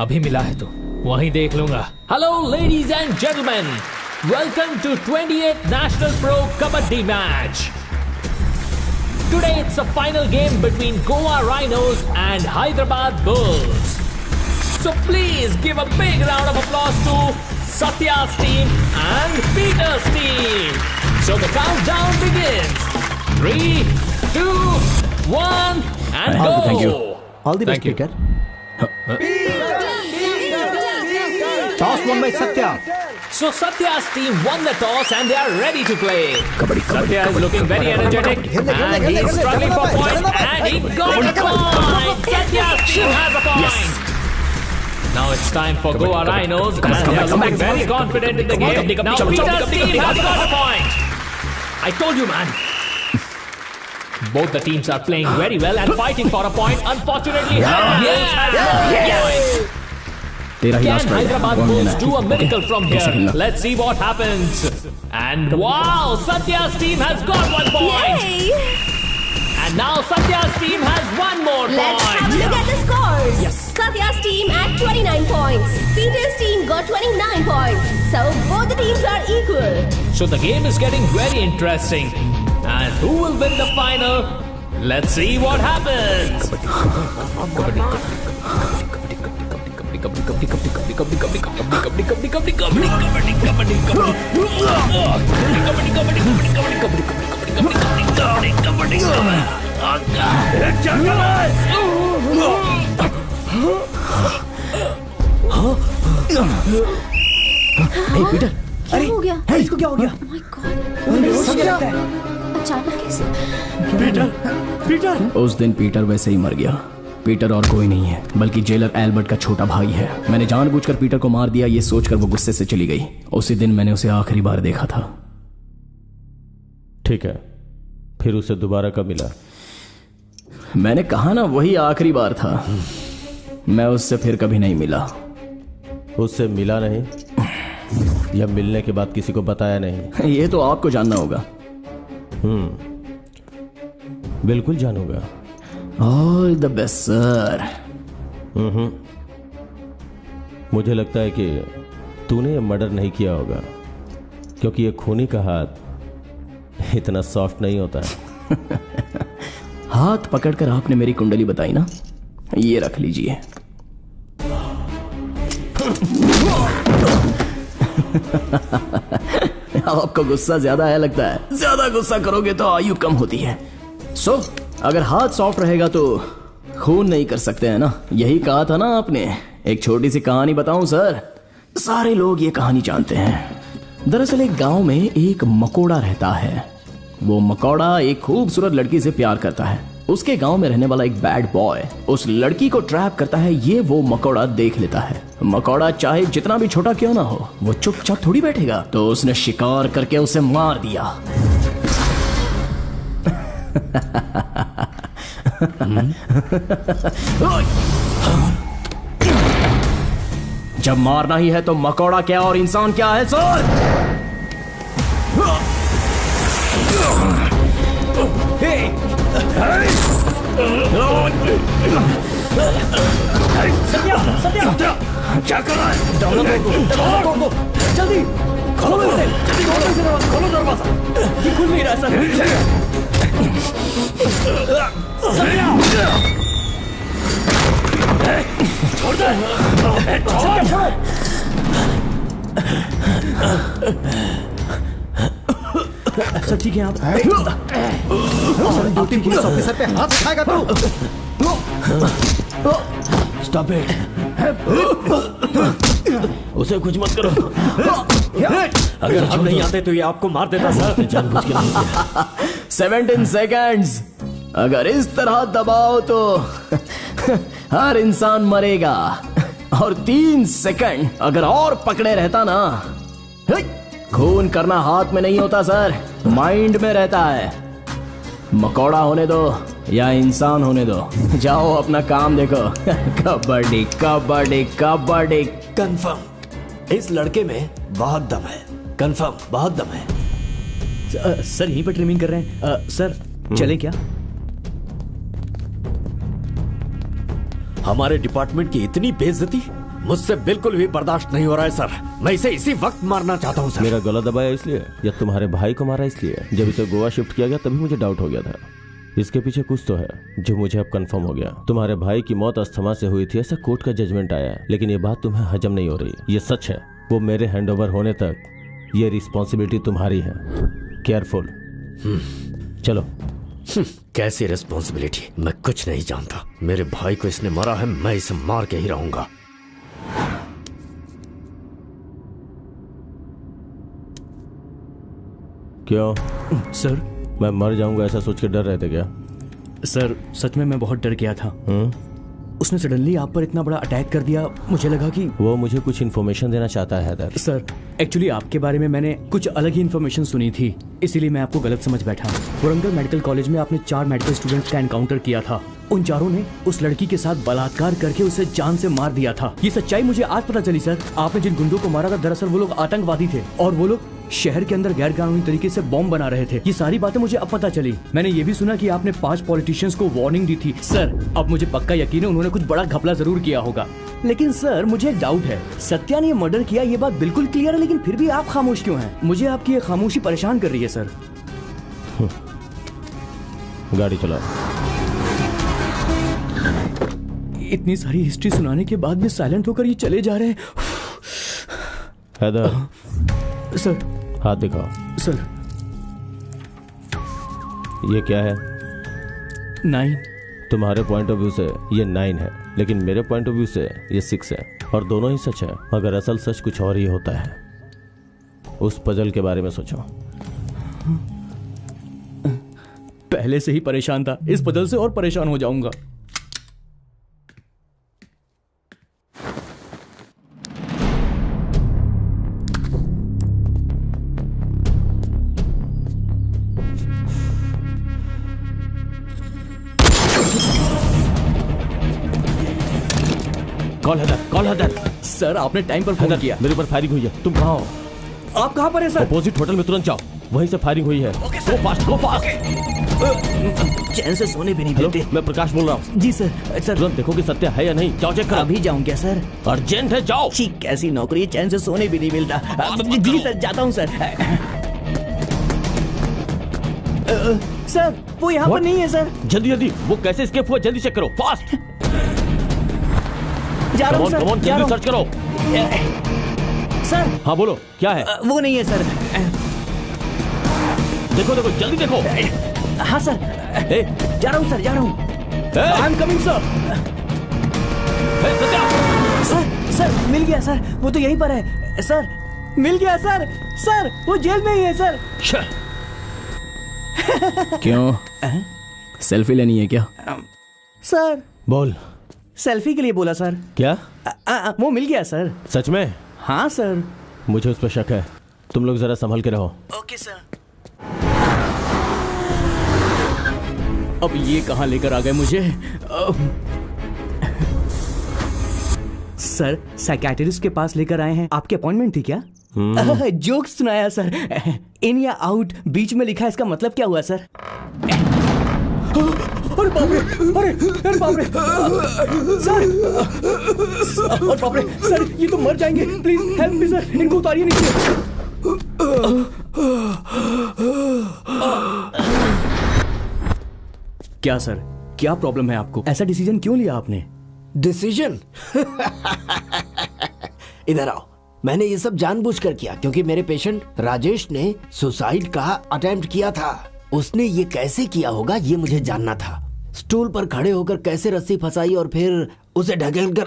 अभी मिला है तो वहीं देख लूंगा। Hello ladies and gentleman, welcome to 28th national pro kabaddi match. Today it's a final game between Goa Rhinos and Hyderabad Bulls. So please give a big round of applause to Satya's team and Peter's team. So the countdown begins. 3, 2, 1, and go. Thank you. All the best, Peter. Toss won by Satya. So Satya's team won the toss and they are ready to play. Satya is looking very energetic and he is struggling for points and he got a point. Satya's team has a point. Yes. Now it's time for Goa Rhinos and they are looking very confident in the game. Now Peter's team has got a point. I told you, man. Both the teams are playing very well and fighting for a point. Unfortunately, Hyderabad has got a point. Can Hyderabad Bulls do a miracle from here? Let's see what happens. And wow, Satya's team has got 1 point. Yay! And now Satya's team has 1 more point. Let's have a look at the scores. Yes. Satya's team at 29 points. Peter's team got 29 points. So both the teams are equal. So the game is getting very interesting. And who will win the final? Let's see what happens. Peter, क्या हो गया? इसको क्या हो गया? Oh my God. अचानक कैसे? Peter. उस दिन पीटर वैसे ही मर गया। पीटर और कोई नहीं है बल्कि जेलर एल्बर्ट का छोटा भाई है। मैंने जानबूझकर पीटर को मार दिया, ये सोचकर वो गुस्से से चली गई। उसी दिन मैंने उसे आखिरी बार देखा था। ठीक है, फिर उसे दोबारा कब मिला? मैंने कहा ना, वही आखिरी बार था। मैं उससे फिर कभी नहीं मिला। उससे मिला नहीं या मिलने के बाद किसी को बताया नहीं? ये तो आपको जानना होगा। बिल्कुल जानूंगा। All the best sir. मुझे लगता है कि तूने ये मर्डर नहीं किया होगा, क्योंकि ये खूनी का हाथ इतना सॉफ्ट नहीं होता है। हाथ पकड़कर आपने मेरी कुंडली बताई ना, ये रख लीजिए। आपको गुस्सा ज्यादा है लगता है। ज्यादा गुस्सा करोगे तो आयु कम होती है। अगर हाथ सॉफ्ट रहेगा तो खून नहीं कर सकते हैं ना, यही कहा था ना आपने। एक छोटी सी कहानी बताऊं सर, सारे लोग ये कहानी जानते हैं। दरअसल एक गांव में एक मकोड़ा रहता है। वो मकोड़ा एक खूबसूरत लड़की से प्यार करता है। उसके गांव में रहने वाला एक बैड बॉय उस लड़की को ट्रैप करता है। ये वो मकोड़ा देख लेता है। मकोड़ा चाहे जितना भी छोटा क्यों ना हो, वो चुपचाप थोड़ी बैठेगा, तो उसने शिकार करके उसे मार दिया। जब मारना ही है तो मकोड़ा क्या और इंसान क्या है सर? सत्या क्या कर रहा है? दरवाजा तोड़ दो, जल्दी खोलो इसे, खोलो दरवाजा, ये खुल नहीं रहा सर। छोड़ दे, सर ठीक है आप? ड्यूटी पुलिस ऑफिसर पे हाथ उठाएगा तो? Stop it. उसे कुछ मत करो। अगर हम नहीं आते तो ये आपको मार देता सर। जानबूझ के नहीं किया। 17 सेकेंड्स अगर इस तरह दबाओ तो हर इंसान मरेगा, और 3 सेकंड अगर और पकड़े रहता ना, खून करना हाथ में नहीं होता सर, माइंड में रहता है। मकोड़ा होने दो या इंसान होने दो, जाओ अपना काम देखो। कबड्डी कबड्डी कबड्डी। कंफर्म इस लड़के में बहुत दम है। कंफर्म बहुत दम है। सर यहीं पर ट्रिमिंग कर रहे हैं। सर चले क्या? हमारे डिपार्टमेंट की इतनी बेइज्जती मुझसे बिल्कुल भी बर्दाश्त नहीं हो रहा है सर। मैं इसे इसी वक्त मारना चाहता हूँ सर। मेरा गला दबाया इसलिए या तुम्हारे भाई को मारा इसलिए? जब इसे गोवा शिफ्ट किया गया तभी मुझे डाउट हो गया था। इसके पीछे कुछ तो है जो मुझे अब कंफर्म हो गया। तुम्हारे भाई की मौत अस्थमा से हुई थी, ऐसा कोर्ट का जजमेंट आया है, लेकिन ये बात तुम्हें हजम नहीं हो रही। ये सच है। वो मेरे हैंडओवर होने तक ये रिस्पॉन्सिबिलिटी तुम्हारी है। केयरफुल। चलो। कैसी रिस्पॉन्सिबिलिटी? मैं कुछ नहीं जानता। मेरे भाई को इसने मारा है, मैं इसे मार के ही रहूंगा। क्यों सर? मैं मर जाऊंगा ऐसा सोच के डर रहे थे क्या? सर सच में मैं बहुत डर गया था। उसने सडनली आप पर इतना बड़ा अटैक कर दिया, मुझे लगा कि वो मुझे कुछ इन्फॉर्मेशन देना चाहता है हैदर। सर एक्चुअली आपके बारे में मैंने कुछ अलग ही इन्फॉर्मेशन सुनी थी, इसीलिए मैं आपको गलत समझ बैठा। वरंगल मेडिकल कॉलेज में आपने 4 मेडिकल स्टूडेंट्स का एनकाउंटर किया था। उन चारों ने उस लड़की के साथ बलात्कार करके उसे जान से मार दिया था। ये सच्चाई मुझे आज पता चली सर। आपने जिन गुंडों को मारा था दरअसल वो लोग आतंकवादी थे, और वो लोग शहर के अंदर गैर कानूनी तरीके से बॉम्ब बना रहे थे। ये सारी बातें मुझे अब पता चली। मैंने ये भी सुना कि आपने 5 पॉलिटिशियंस को वार्निंग दी थी। सर अब मुझे पक्का यकीन है उन्होंने कुछ बड़ा घपला जरूर किया होगा। लेकिन सर मुझे एक डाउट है, सत्या ने ये मर्डर किया, ये बात बिल्कुल क्लियर है, लेकिन फिर भी आप खामोश क्यों हैं? मुझे आपकी ये खामोशी परेशान कर रही है सर। गाड़ी चलाओ। इतनी सारी हिस्ट्री सुनाने के बाद भी साइलेंट होकर ये चले जा रहे हैं। हैदर सर हाथ दिखाओ। सर ये क्या है? 9। तुम्हारे पॉइंट ऑफ व्यू से ये 9 है, लेकिन मेरे पॉइंट ऑफ व्यू से ये 6 है, और दोनों ही सच है। मगर असल सच कुछ और ही होता है। उस पजल के बारे में सोचो। पहले से ही परेशान था, इस पजल से और परेशान हो जाऊंगा। कॉल हैदर। सर आपने टाइम पर फोन किया। मेरे ऊपर फायरिंग हुई है। तुम कहाँ हो? आप कहाँ पर हैं सर? अपोजिट होटल में तुरंत जाओ, वहीं से फायरिंग हुई है। गो फास्ट। चैन से सोने भी नहीं देते। मैं प्रकाश बोल रहा हूँ। जी सर। सर तुरंत देखो कि सत्या है या नहीं। जाओ चेक करो। अभी जाऊँ क्या सर? अर्जेंट है, जाओ। ठीक, कैसी नौकरी, चैन से सोने भी नहीं मिलता। जी सर जाता हूँ सर। सर वो यहाँ पर नहीं है सर। जल्दी जल्दी, वो कैसे एस्केप हुआ, जल्दी चेक करो, फास्ट। जा रहा हूँ सर, जल्दी सर्च करो। सर हाँ बोलो, क्या है? वो नहीं है सर। देखो देखो, जल्दी देखो। हाँ सर, जा रहा हूँ सर, जा रहा हूँ। I am coming sir. Sir मिल गया सर, वो तो यहीं पर है सर, मिल गया सर। सर वो जेल में ही है सर। क्यों, सेल्फी लेनी है क्या? सर बोल। सेल्फी के लिए बोला सर। क्या? वो मिल गया सर। सच में? हाँ सर। मुझे उस पर शक है, तुम लोग जरा संभल के रहो। Okay sir. अब ये कहाँ लेकर आ गए मुझे? सर साइकियाट्रिस्ट के पास लेकर आए हैं, आपकी अपॉइंटमेंट थी क्या? जोक सुनाया सर। इन या आउट बीच में लिखा है, इसका मतलब क्या हुआ सर? अरे बाप रे, अरे बाप रे सर, अरे बाप रे सर, ये तो मर जाएंगे, प्लीज हेल्प मी सर, इनको उतारिए नीचे। क्या सर, क्या प्रॉब्लम है आपको? ऐसा डिसीजन क्यों लिया आपने? डिसीजन? इधर आओ। मैंने ये सब जानबूझकर किया क्योंकि मेरे पेशेंट राजेश ने सुसाइड का अटेम्प्ट किया था। उसने ये कैसे किया होगा ये मुझे जानना था। स्टूल पर खड़े होकर कैसे रस्सी फंसाई और फिर उसे ढकेलकर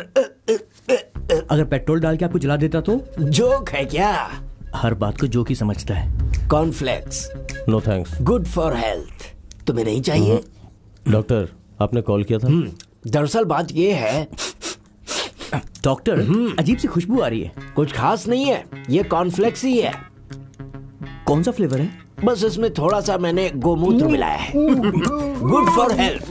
अगर पेट्रोल डाल के आपको जला देता तो? जोक है क्या? हर बात को जोक ही समझता है। Cornflakes? No thanks. Good for health. तुम्हें नहीं चाहिए? डॉक्टर, आपने कॉल किया था? दरअसल बात ये है डॉक्टर, अजीब सी खुशबू आ रही है। कुछ खास नहीं है, ये कॉर्नफ्लेक्स ही है। कौन सा फ्लेवर है? बस इसमें थोड़ा सा मैंने गोमूत्र मिलाया है। Good for health.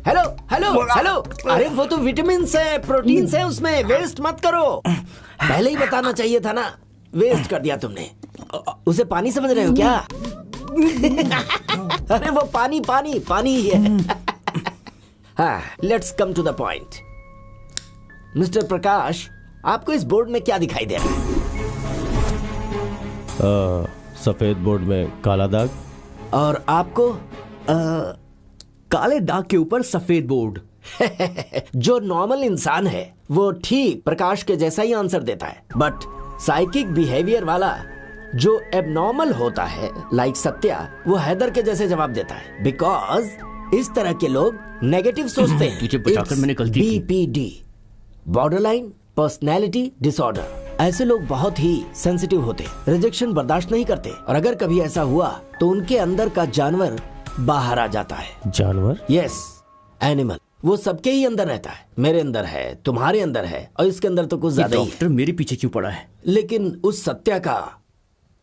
Hello hello hello, अरे वो तो विटामिन है, प्रोटीन है उसमें, वेस्ट मत करो। पहले ही बताना चाहिए था ना, वेस्ट कर दिया तुमने। उसे पानी समझ रहे हो क्या? अरे वो पानी पानी पानी ही है। हाँ, let's come to the point. Mister Prakash, आपको इस बोर्ड में क्या दिखाई दे रहा है? सफेद बोर्ड में काला दाग। और आपको? काले दाग के ऊपर सफेद बोर्ड। जो नॉर्मल इंसान है वो ठीक प्रकाश के जैसा ही आंसर देता है, बट साइकिक बिहेवियर वाला जो एबनॉर्मल होता है, लाइक सत्या, वो हैदर के जैसे जवाब देता है। बिकॉज इस तरह के लोग नेगेटिव सोचते हैं। तुझे बचाकर मैंने गलती की। BPD, borderline personality disorder. ऐसे लोग बहुत ही सेंसिटिव होते, रिजेक्शन बर्दाश्त नहीं करते, और अगर कभी ऐसा हुआ तो उनके अंदर का जानवर बाहर आ जाता है। जानवर? Yes, animal. वो सबके ही अंदर रहता है, मेरे अंदर है, तुम्हारे अंदर है, और इसके अंदर तो कुछ ज्यादा ही है। डॉक्टर मेरे पीछे क्यों पड़ा है? लेकिन उस सत्या का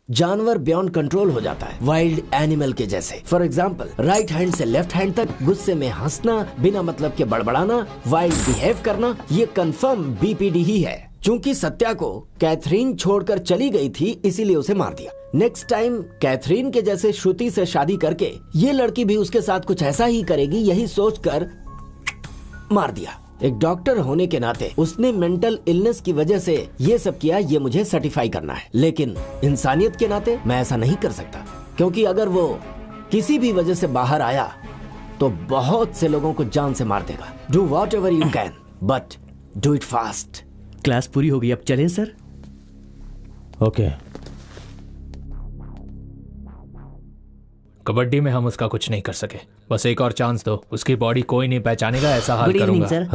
जानवर बियॉन्ड कंट्रोल हो जाता है, वाइल्ड एनिमल के जैसे। फॉर एग्जाम्पल, राइट हैंड से लेफ्ट हैंड तक गुस्से में हंसना, बिना मतलब के बड़बड़ाना, वाइल्ड बिहेव करना, ये कंफर्म BPD ही है। चूंकि सत्या को कैथरीन छोड़कर चली गई थी, इसीलिए उसे मार दिया। नेक्स्ट टाइम कैथरीन के जैसे श्रुति से शादी करके ये लड़की भी उसके साथ कुछ ऐसा ही करेगी, यही सोचकर मार दिया। एक डॉक्टर होने के नाते उसने मेंटल इलनेस की वजह से ये सब किया, ये मुझे सर्टिफाई करना है। लेकिन इंसानियत के नाते मैं ऐसा नहीं कर सकता, क्योंकि अगर वो किसी भी वजह से बाहर आया तो बहुत से लोगों को जान से मार देगा। Do what ever you can, but do it fast. Class पूरी हो गई, अब चलें सर? ओके। कबड्डी में हम उसका कुछ नहीं कर सके, बस एक और चांस दो। उसकी बॉडी कोई नहीं पहचानेगा, ऐसा हाल करूंगा। Sir,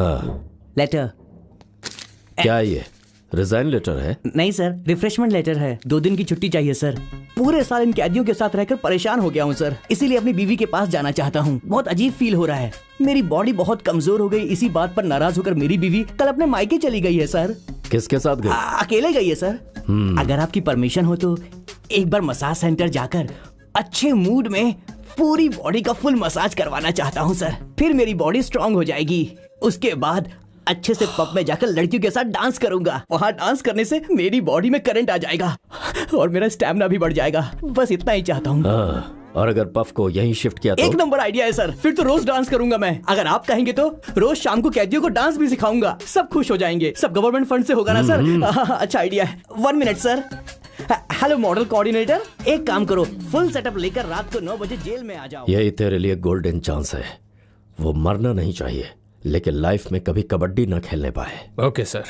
letter. क्या ये रिजाइन लेटर है? नहीं सर, रिफ्रेशमेंट लेटर है। 2 दिन की छुट्टी चाहिए सर। पूरे साल इन कैदियों के साथ रहकर परेशान हो गया हूँ सर, इसीलिए अपनी बीवी के पास जाना चाहता हूँ। बहुत अजीब फील हो रहा है, मेरी बॉडी बहुत कमजोर हो गई। इसी बात पर नाराज होकर मेरी बीवी कल अपने मायके चली गई है सर। किसके साथ गई? अकेले गई है सर। अगर आपकी परमिशन हो तो एक बार मसाज सेंटर जाकर अच्छे मूड में पूरी बॉडी का फुल मसाज करवाना चाहता हूँ सर। फिर मेरी बॉडी स्ट्रांग हो जाएगी। उसके बाद अच्छे से पब में जाकर लड़कियों के साथ डांस करूंगा। वहाँ डांस करने से मेरी बॉडी में करंट आ जाएगा और मेरा स्टैमिना भी बढ़ जाएगा। बस इतना ही चाहता हूँ। और अगर पफ को यहीं शिफ्ट किया तो? एक नंबर आइडिया है सर, फिर तो रोज डांस करूंगा मैं। अगर आप कहेंगे तो रोज शाम को कैदियों को डांस भी सिखाऊंगा। सब खुश हो जाएंगे। सब गवर्नमेंट फंड से होगा ना सर? अच्छा आइडिया है। 1 minute sir. Hello model coordinator, एक काम करो, फुल सेटअप लेकर रात को 9 बजे जेल में आ जाओ। यही तेरे लिए गोल्डन चांस है। वो मरना नहीं चाहिए, लेकिन लाइफ में कभी कबड्डी ना खेलने पाए। Okay sir.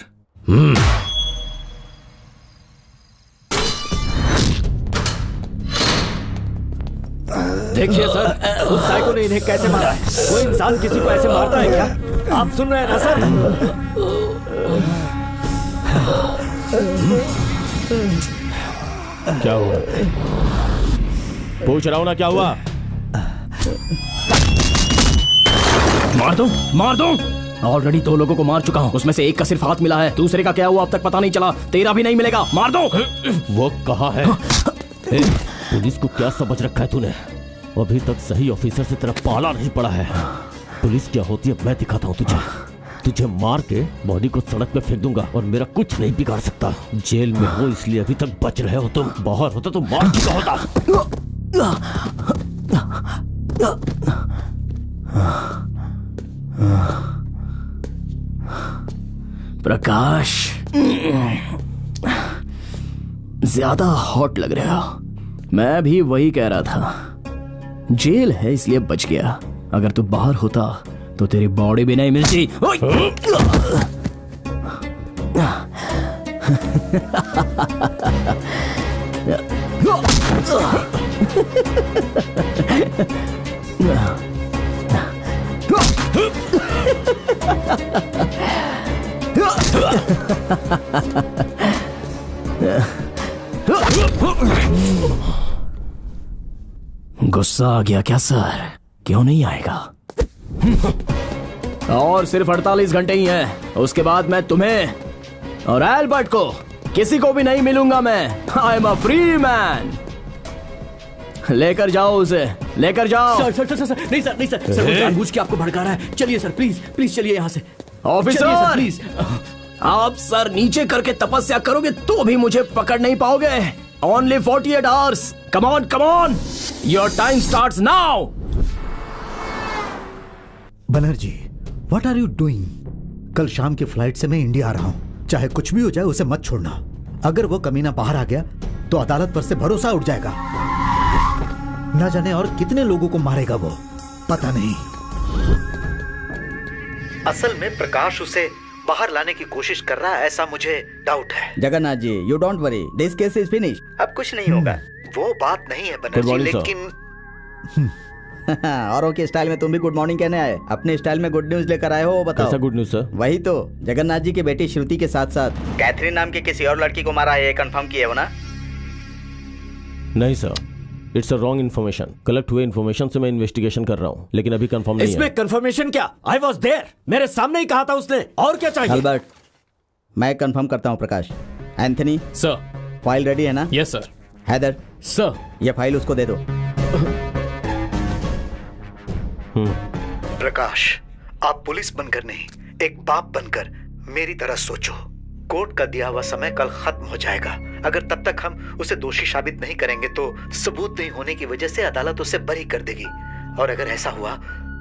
देखिए सर, उस साइको ने इन्हें कैसे मारा है। कोई इंसान किसी को ऐसे मारता है क्या? आप सुन रहे हैं ना सर? क्या हुआ? पूछ रहा हूं ना, क्या हुआ? मार दूं? मार दूं? ऑलरेडी 2 लोगों को मार चुका हूं, उसमें से एक का सिर्फ हाथ मिला है, दूसरे का क्या हुआ अब तक पता नहीं चला। तेरा भी नहीं मिलेगा, मार दो। वो कहाँ है? पुलिस को क्या समझ रखा है तूने? अभी तक सही ऑफिसर से तेरा पाला नहीं पड़ा है। पुलिस क्या होती है मैं दिखाता हूँ तुझे मार के बॉडी को सड़क पे फेंक दूंगा और मेरा कुछ नहीं बिगाड़ सकता। जेल में हो इसलिए अभी तक बच रहे हो तुम, बाहर होता तो मार चुका होता। प्रकाश, ज्यादा हॉट लग रहा हो। मैं भी वही कह रहा था, जेल है इसलिए बच गया। अगर तू बाहर होता तो तेरी बॉडी भी नहीं मिलती। गुस्सा आ गया क्या सर? क्यों नहीं आएगा? और सिर्फ 48 घंटे ही हैं। उसके बाद मैं तुम्हें और एल्बर्ट को किसी को भी नहीं मिलूंगा। मैं I am a free man. लेकर जाओ उसे, लेकर जाओ। सर सर सर सर नहीं सर, नहीं सर, सर वो जानबूझ के आपको भड़का रहा है। चलिए सर, प्लीज प्लीज चलिए यहाँ से। ऑफिसर प्लीज, आप सर नीचे करके तपस्या करोगे तो भी मुझे पकड़ नहीं पाओगे। Only 48 hours. Come on come on, your time starts now. Banerjee, what are you doing? कल शाम की फ्लाइट से मैं इंडिया आ रहा हूं। चाहे कुछ भी हो जाए उसे मत छोड़ना। अगर वो कमीना बाहर आ गया तो अदालत पर से भरोसा उठ जाएगा। न जाने और कितने लोगों को मारेगा वो, पता नहीं। असल में प्रकाश उसे बाहर लाने की कोशिश कर रहा है, ऐसा मुझे डाउट है। Jagannath ji, you don't worry, this case is finish. अब कुछ नहीं होगा। वो बात नहीं है बनर्जी, लेकिन औरों के स्टाइल में तुम भी गुड मॉर्निंग कहने आए। अपने स्टाइल में गुड न्यूज लेकर आए हो, बताओ। कैसा गुड न्यूज सर? वही तो, जगन्नाथ जी की बेटी श्रुति के साथ साथ कैथरीन नाम की किसी और लड़की को मारा है, ये कंफर्म किए हो ना? नहीं sir, it's a wrong information. Collect हुए इन्फॉर्मेशन से मैं इन्वेस्टिगेशन कर रहा हूँ, लेकिन अभी कंफर्म नहीं है। इसमें कंफर्मेशन क्या? आई वाज देयर, मेरे सामने ही कहा था उसने। और क्या चाहिए? अल्बर्ट, मैं कंफर्म करता हूँ। Prakash, Anthony sir, file ready है ना? Yes sir. हैदर सर, ये फाइल उसको दे दो। प्रकाश, आप पुलिस बनकर नहीं, एक बाप बनकर मेरी तरह सोचो। कोर्ट का दिया हुआ समय कल खत्म हो जाएगा। अगर तब तक हम उसे दोषी साबित नहीं करेंगे तो सबूत नहीं होने की वजह से अदालत उसे बरी कर देगी। और अगर ऐसा हुआ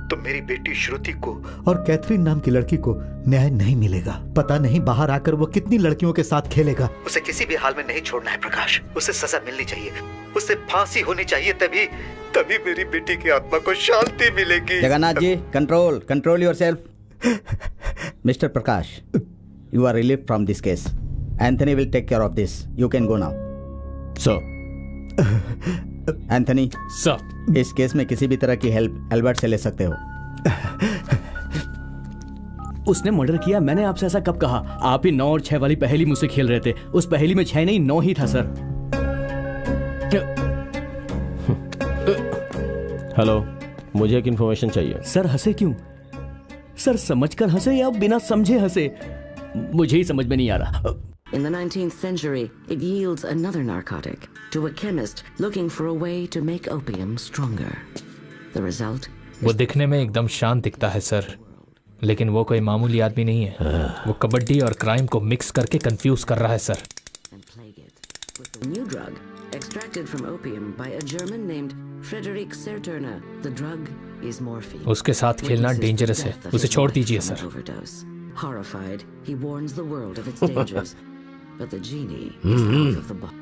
तो मेरी बेटी श्रुति को और कैथरीन नाम की लड़की को न्याय नहीं मिलेगा। पता नहीं बाहर आकर वो कितनी लड़कियों के साथ खेलेगा। उसे किसी भी हाल में नहीं छोड़ना है प्रकाश। उसे सजा मिलनी चाहिए, उसे फांसी होनी चाहिए, तभी तभी मेरी बेटी की आत्मा को शांति मिलेगी। Jagannath ji, control yourself. Mister Prakash, you are relieved from this case. Anthony will take care of this. You can go now. Sir. Anthony. Sir. इस केस में किसी भी तरह की हेल्प एल्बर्ट से ले सकते हो। उसने मर्डर किया, मैंने आपसे ऐसा कब कहा? आप ही 9 और 6 वाली पहेली मुझसे खेल रहे थे। उस पहेली में 6 नहीं 9 ही था सर। हेलो, मुझे एक इन्फॉर्मेशन चाहिए। सर हंसे क्यों? सर समझकर हंसे या बिना समझे हंसे? मुझे ही समझ में नहीं आ रहा। In the 19th century, it yields another narcotic to a chemist looking for a way to make opium stronger. The result? वो दिखने में एकदम शांत दिखता है सर, लेकिन वो कोई मामूली आदमी नहीं है। वो कबड्डी और क्राइम को मिक्स करके कंफ्यूज कर रहा है sir. A new drug extracted from opium by a German named Friedrich Serturner. The drug is morphine. उसके साथ खेलना डेंजरस है, उसे छोड़ दीजिए sir. Horrified, he warns the world of its dangers. But the genie is out of the bottle.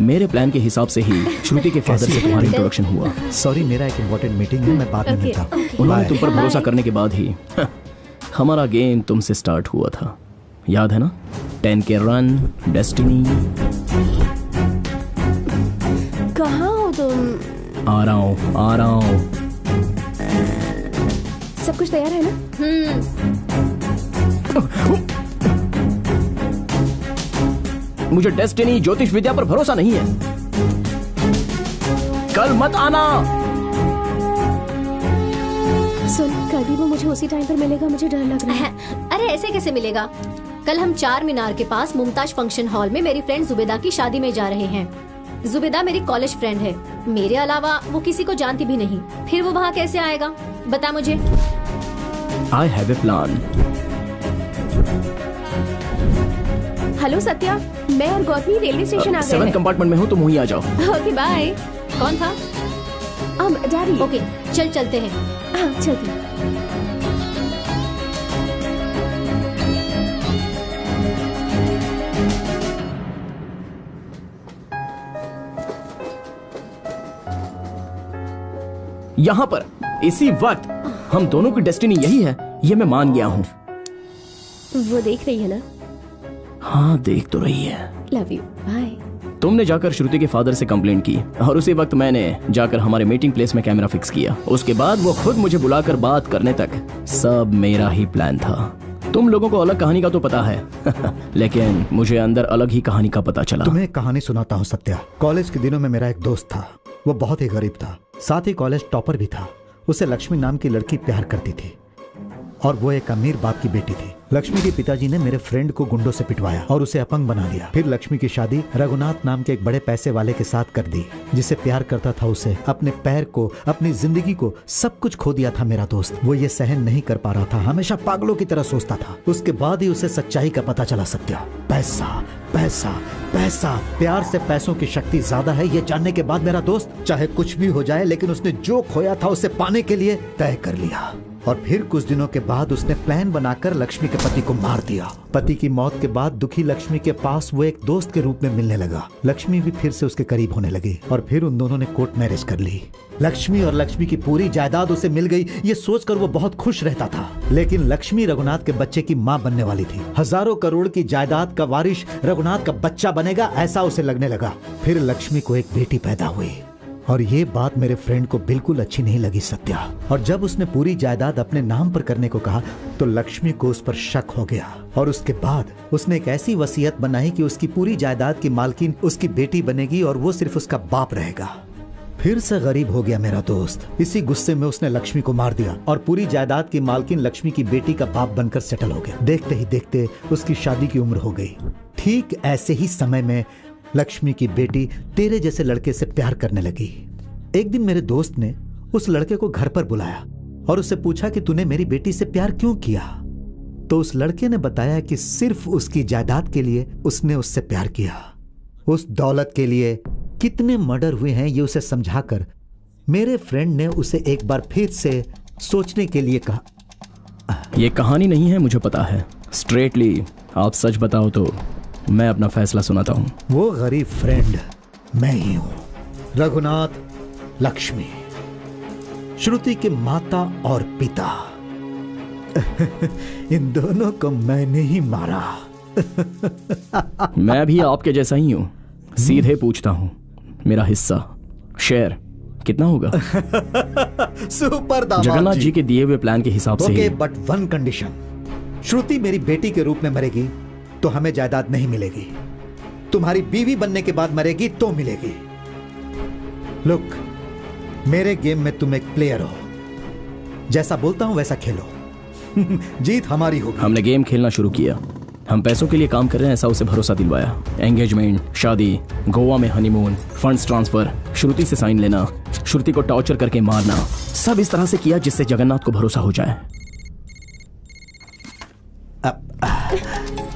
मेरे plan के हिसाब से ही श्रुति के फादर से तुम्हारा इंट्रोडक्शन हुआ। सॉरी, मेरा एक इम्पोर्टेंट मीटिंग है, मैं बाद में मिलता हूँ। उन्होंने तुम पर भरोसा करने के बाद ही हमारा गेम तुमसे स्टार्ट हुआ था, याद है ना? 10 के रन, डेस्टिनी। कहाँ हो तुम? आ रहा हूँ। सब कुछ तैयार है ना? मुझे डेस्टिनी ज्योतिष विद्या पर भरोसा नहीं है। कल मत आना। सुन, कल भी वो मुझे उसी टाइम पर मिलेगा, मुझे डर लग रहा है। अरे ऐसे कैसे मिलेगा? कल हम 4 मीनार के पास मुमताज फंक्शन हॉल में मेरी फ्रेंड जुबेदा की शादी में जा रहे हैं। जुबेदा मेरी कॉलेज फ्रेंड है, मेरे अलावा वो किसी को जानती भी नहीं। फिर वो वहाँ कैसे आएगा, बता मुझे। I have a plan. Hello Satya, मैं और गौतमी रेलवे स्टेशन आ गए 7 हैं। कंपार्टमेंट में हूँ, तुम वहीं आ जाओ। Okay bye. कौन था? डैडी। ओके चल चलते हैं। हाँ चलते हैं। यहाँ पर इसी वक्त हम दोनों की डेस्टिनी यही है, ये मैं मान गया हूँ। वो देख रही है ना? हाँ देख तो रही है। Love you, bye. तुमने जाकर श्रुति के फादर से कंप्लेंट की और उसी वक्त मैंने जाकर हमारे मीटिंग प्लेस में कैमरा फिक्स किया। उसके बाद वो खुद मुझे बुलाकर बात करने तक सब मेरा ही प्लान था। तुम लोगों को अलग कहानी का तो पता है लेकिन मुझे अंदर अलग ही कहानी का पता चला। तुम्हें एक कहानी सुनाता हूँ सत्या। कॉलेज के दिनों में मेरा एक दोस्त था, वो बहुत ही गरीब था, साथ ही कॉलेज टॉपर भी था। उसे लक्ष्मी नाम की लड़की प्यार करती थी और वो एक अमीर बाप की बेटी थी। लक्ष्मी के पिताजी ने मेरे फ्रेंड को गुंडों से पिटवाया और उसे अपंग बना दिया। फिर लक्ष्मी की शादी रघुनाथ नाम के एक बड़े पैसे वाले के साथ कर दी, जिसे प्यार करता था उसे, अपने पैर को, अपनी जिंदगी को, सब कुछ खो दिया था मेरा दोस्त। वो ये सहन नहीं कर पा रहा था, हमेशा पागलों की तरह सोचता था। उसके बाद ही उसे सच्चाई का पता चला सत्या। पैसा पैसा पैसा, प्यार से पैसों की शक्ति ज्यादा है, ये जानने के बाद मेरा दोस्त चाहे कुछ भी हो जाए लेकिन उसने जो खोया था उसे पाने के लिए तय कर लिया। और फिर कुछ दिनों के बाद उसने प्लान बनाकर लक्ष्मी के पति को मार दिया। पति की मौत के बाद दुखी लक्ष्मी के पास वो एक दोस्त के रूप में मिलने लगा। लक्ष्मी भी फिर से उसके करीब होने लगी और फिर उन दोनों ने कोर्ट मैरिज कर ली। लक्ष्मी और लक्ष्मी की पूरी जायदाद उसे मिल गई, ये सोचकर वो बहुत खुश रहता था। लेकिन लक्ष्मी रघुनाथ के बच्चे की माँ बनने वाली थी। हजारों करोड़ की जायदाद का वारिस रघुनाथ का बच्चा बनेगा, ऐसा उसे लगने लगा। फिर लक्ष्मी को एक बेटी पैदा हुई और ये बात मेरे फ्रेंड को बिल्कुल अच्छी नहीं लगी सत्या। और जब उसने पूरी जायदाद अपने नाम पर करने को कहा तो लक्ष्मी को उस पर शक हो गया और उसके बाद उसने एक ऐसी वसीयत बनाई कि उसकी पूरी जायदाद की मालकिन उसकी बेटी बनेगी और वो सिर्फ उसका बाप रहेगा। फिर से गरीब हो गया मेरा दोस्त। इसी गुस्से में उसने लक्ष्मी को मार दिया और पूरी जायदाद की मालकिन लक्ष्मी की बेटी का बाप बनकर सेटल हो गया। देखते ही देखते उसकी शादी की उम्र हो गई। ठीक ऐसे ही समय में लक्ष्मी की बेटी तेरे जैसे लड़के से प्यार करने लगी। एक दिन मेरे दोस्त ने उस लड़के को घर पर बुलाया और उससे पूछा कि तूने मेरी बेटी से प्यार क्यों किया। तो उस लड़के ने बताया कि सिर्फ उसकी जायदाद के लिए उसने उससे प्यार किया। उस दौलत के लिए कितने मर्डर हुए हैं ये उसे समझाकर मेरे फ्रेंड ने उसे एक बार फिर से सोचने के लिए कहा। ये कहानी नहीं है, मुझे पता है। स्ट्रेटली आप सच बताओ तो मैं अपना फैसला सुनाता हूँ। वो गरीब फ्रेंड मैं ही हूँ, रघुनाथ, लक्ष्मी, श्रुति के माता और पिता। इन दोनों को मैंने ही मारा। मैं भी आपके जैसा ही हूँ। सीधे पूछता हूँ, मेरा हिस्सा शेयर कितना होगा? सुपर दामाद जगन्नाथ जी के दिए हुए प्लान के हिसाब से। Okay, but one condition. Shruti मेरी बेटी के रूप में मरेगी तो हमें जायदाद नहीं मिलेगी। तुम्हारी बीवी बनने के बाद मरेगी तो मिलेगी। लुक, मेरे गेम में तुम एक प्लेयर हो, जैसा बोलता हूं वैसा खेलो। जीत हमारी होगी। हमने गेम खेलना शुरू किया। हम पैसों के लिए काम कर रहे हैं ऐसा उसे भरोसा दिलवाया। एंगेजमेंट, शादी, गोवा में हनीमून, फंड्स ट्रांसफर, श्रुति से साइन लेना, श्रुति को टॉर्चर करके मारना, सब इस तरह से किया जिससे जगन्नाथ को भरोसा हो जाए।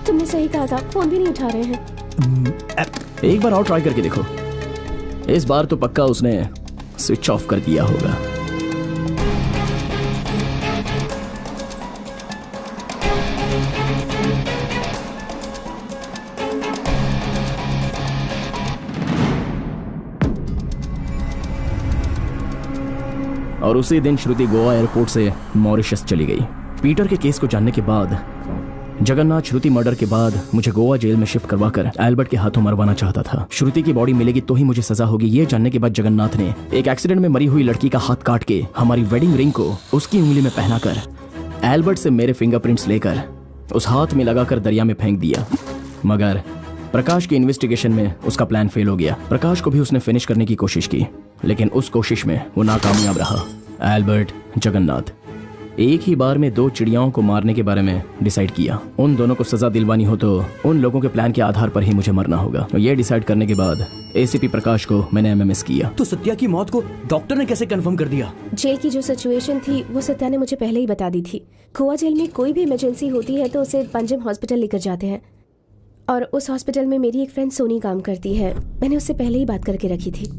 तुमने सही कहा था, फोन भी नहीं उठा रहे हैं। एक बार और ट्राई करके देखो। इस बार तो पक्का उसने स्विच ऑफ कर दिया होगा। और उसी दिन श्रुति गोवा एयरपोर्ट से मॉरिशस चली गई। पीटर के केस को जानने के बाद जगन्नाथ श्रुति मर्डर के बाद मुझे गोवा जेल में शिफ्ट करवाकर एल्बर्ट के हाथों मरवाना चाहता था। श्रुति की बॉडी मिलेगी तो ही मुझे सजा होगी, ये जानने के बाद जगन्नाथ ने एक एक्सीडेंट में मरी हुई लड़की का हाथ काट के हमारी वेडिंग रिंग को उसकी उंगली में पहनाकर एल्बर्ट से मेरे फिंगरप्रिंट्स लेकर उस हाथ में लगाकर दरिया में फेंक दिया। मगर प्रकाश की इन्वेस्टिगेशन में उसका प्लान फेल हो गया। प्रकाश को भी उसने फिनिश करने की कोशिश की, लेकिन उस कोशिश में वो नाकामयाब रहा। एल्बर्ट, जगन्नाथ एक ही बार में 2 चिड़ियाओं को मारने के बारे में डिसाइड किया। उन दोनों को सजा दिलवानी हो तो उन लोगों के प्लान के आधार पर ही मुझे मरना होगा। तो ये डिसाइड करने के बाद एसीपी प्रकाश को मैंने एमएमएस किया। तो सत्या की मौत को डॉक्टर ने कैसे कंफर्म कर दिया? जेल की जो सिचुएशन थी वो सत्या ने मुझे पहले ही बता दी थी। गोवा जेल में कोई भी इमरजेंसी होती है तो उसे पंजम हॉस्पिटल लेकर जाते हैं, और उस हॉस्पिटल में मेरी एक फ्रेंड सोनी काम करती है। मैंने उससे पहले ही बात करके रखी थी।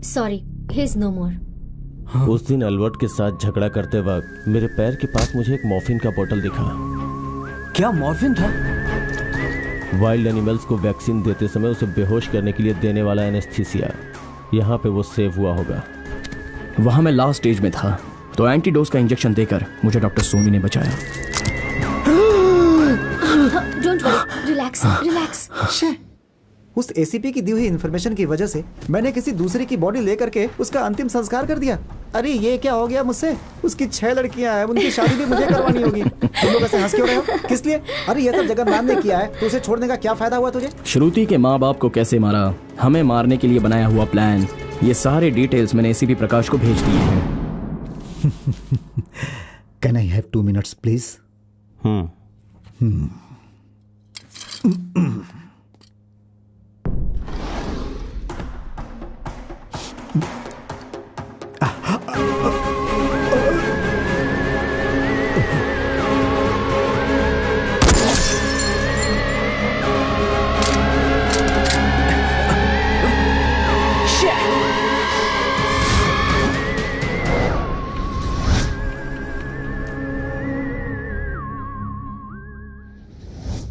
सॉरी, ही इज नो मोर। उस दिन एल्बर्ट के साथ झगड़ा करते वक्त मेरे पैर के पास मुझे एक मॉर्फिन का बोतल दिखा। क्या मॉर्फिन था? वाइल्ड एनिमल्स को वैक्सीन देते समय उसे बेहोश करने के लिए देने वाला एनेस्थीसिया। यहाँ पे वो सेव हुआ होगा। वहां मैं लास्ट स्टेज में था, तो एंटीडोज का इंजेक्शन देकर मुझे डॉक्टर सोनी ने बचाया। Don't worry, relax relax. उस एसीपी की दी हुई इन्फॉर्मेशन की वजह से मैंने किसी दूसरे की बॉडी लेकर के उसका अंतिम संस्कार कर दिया। अरे ये क्या हो गया मुझसे? उसकी 6 लड़कियां हैं, उनकी शादी भी मुझे करवानी होगी। तुम लोग ऐसे हंस क्यों रहे हो? किस लिए? अरे ये सब जगन्नाथ ने किया है, तो उसे छोड़ने का क्या फायदा हुआ तुझे? श्रुति के माँ बाप को कैसे मारा, हमें मारने के लिए बनाया हुआ प्लान, ये सारे डिटेल्स मैंने एसीपी प्रकाश को भेज दिए हैं। Can I have 2 minutes please?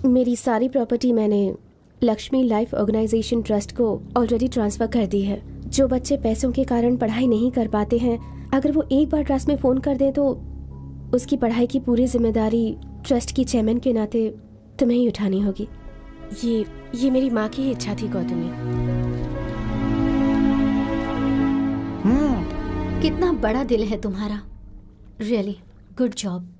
मेरी सारी प्रॉपर्टी मैंने लक्ष्मी लाइफ ऑर्गेनाइजेशन ट्रस्ट को ऑलरेडी ट्रांसफ़र कर दी है। जो बच्चे पैसों के कारण पढ़ाई नहीं कर पाते हैं, अगर वो एक बार ट्रस्ट में फ़ोन कर दें तो उसकी पढ़ाई की पूरी जिम्मेदारी ट्रस्ट की चेयरमैन के नाते तुम्हें ही उठानी होगी। ये मेरी माँ की ही इच्छा थी गौतमी। कितना बड़ा दिल है तुम्हारा, रियली गुड जॉब।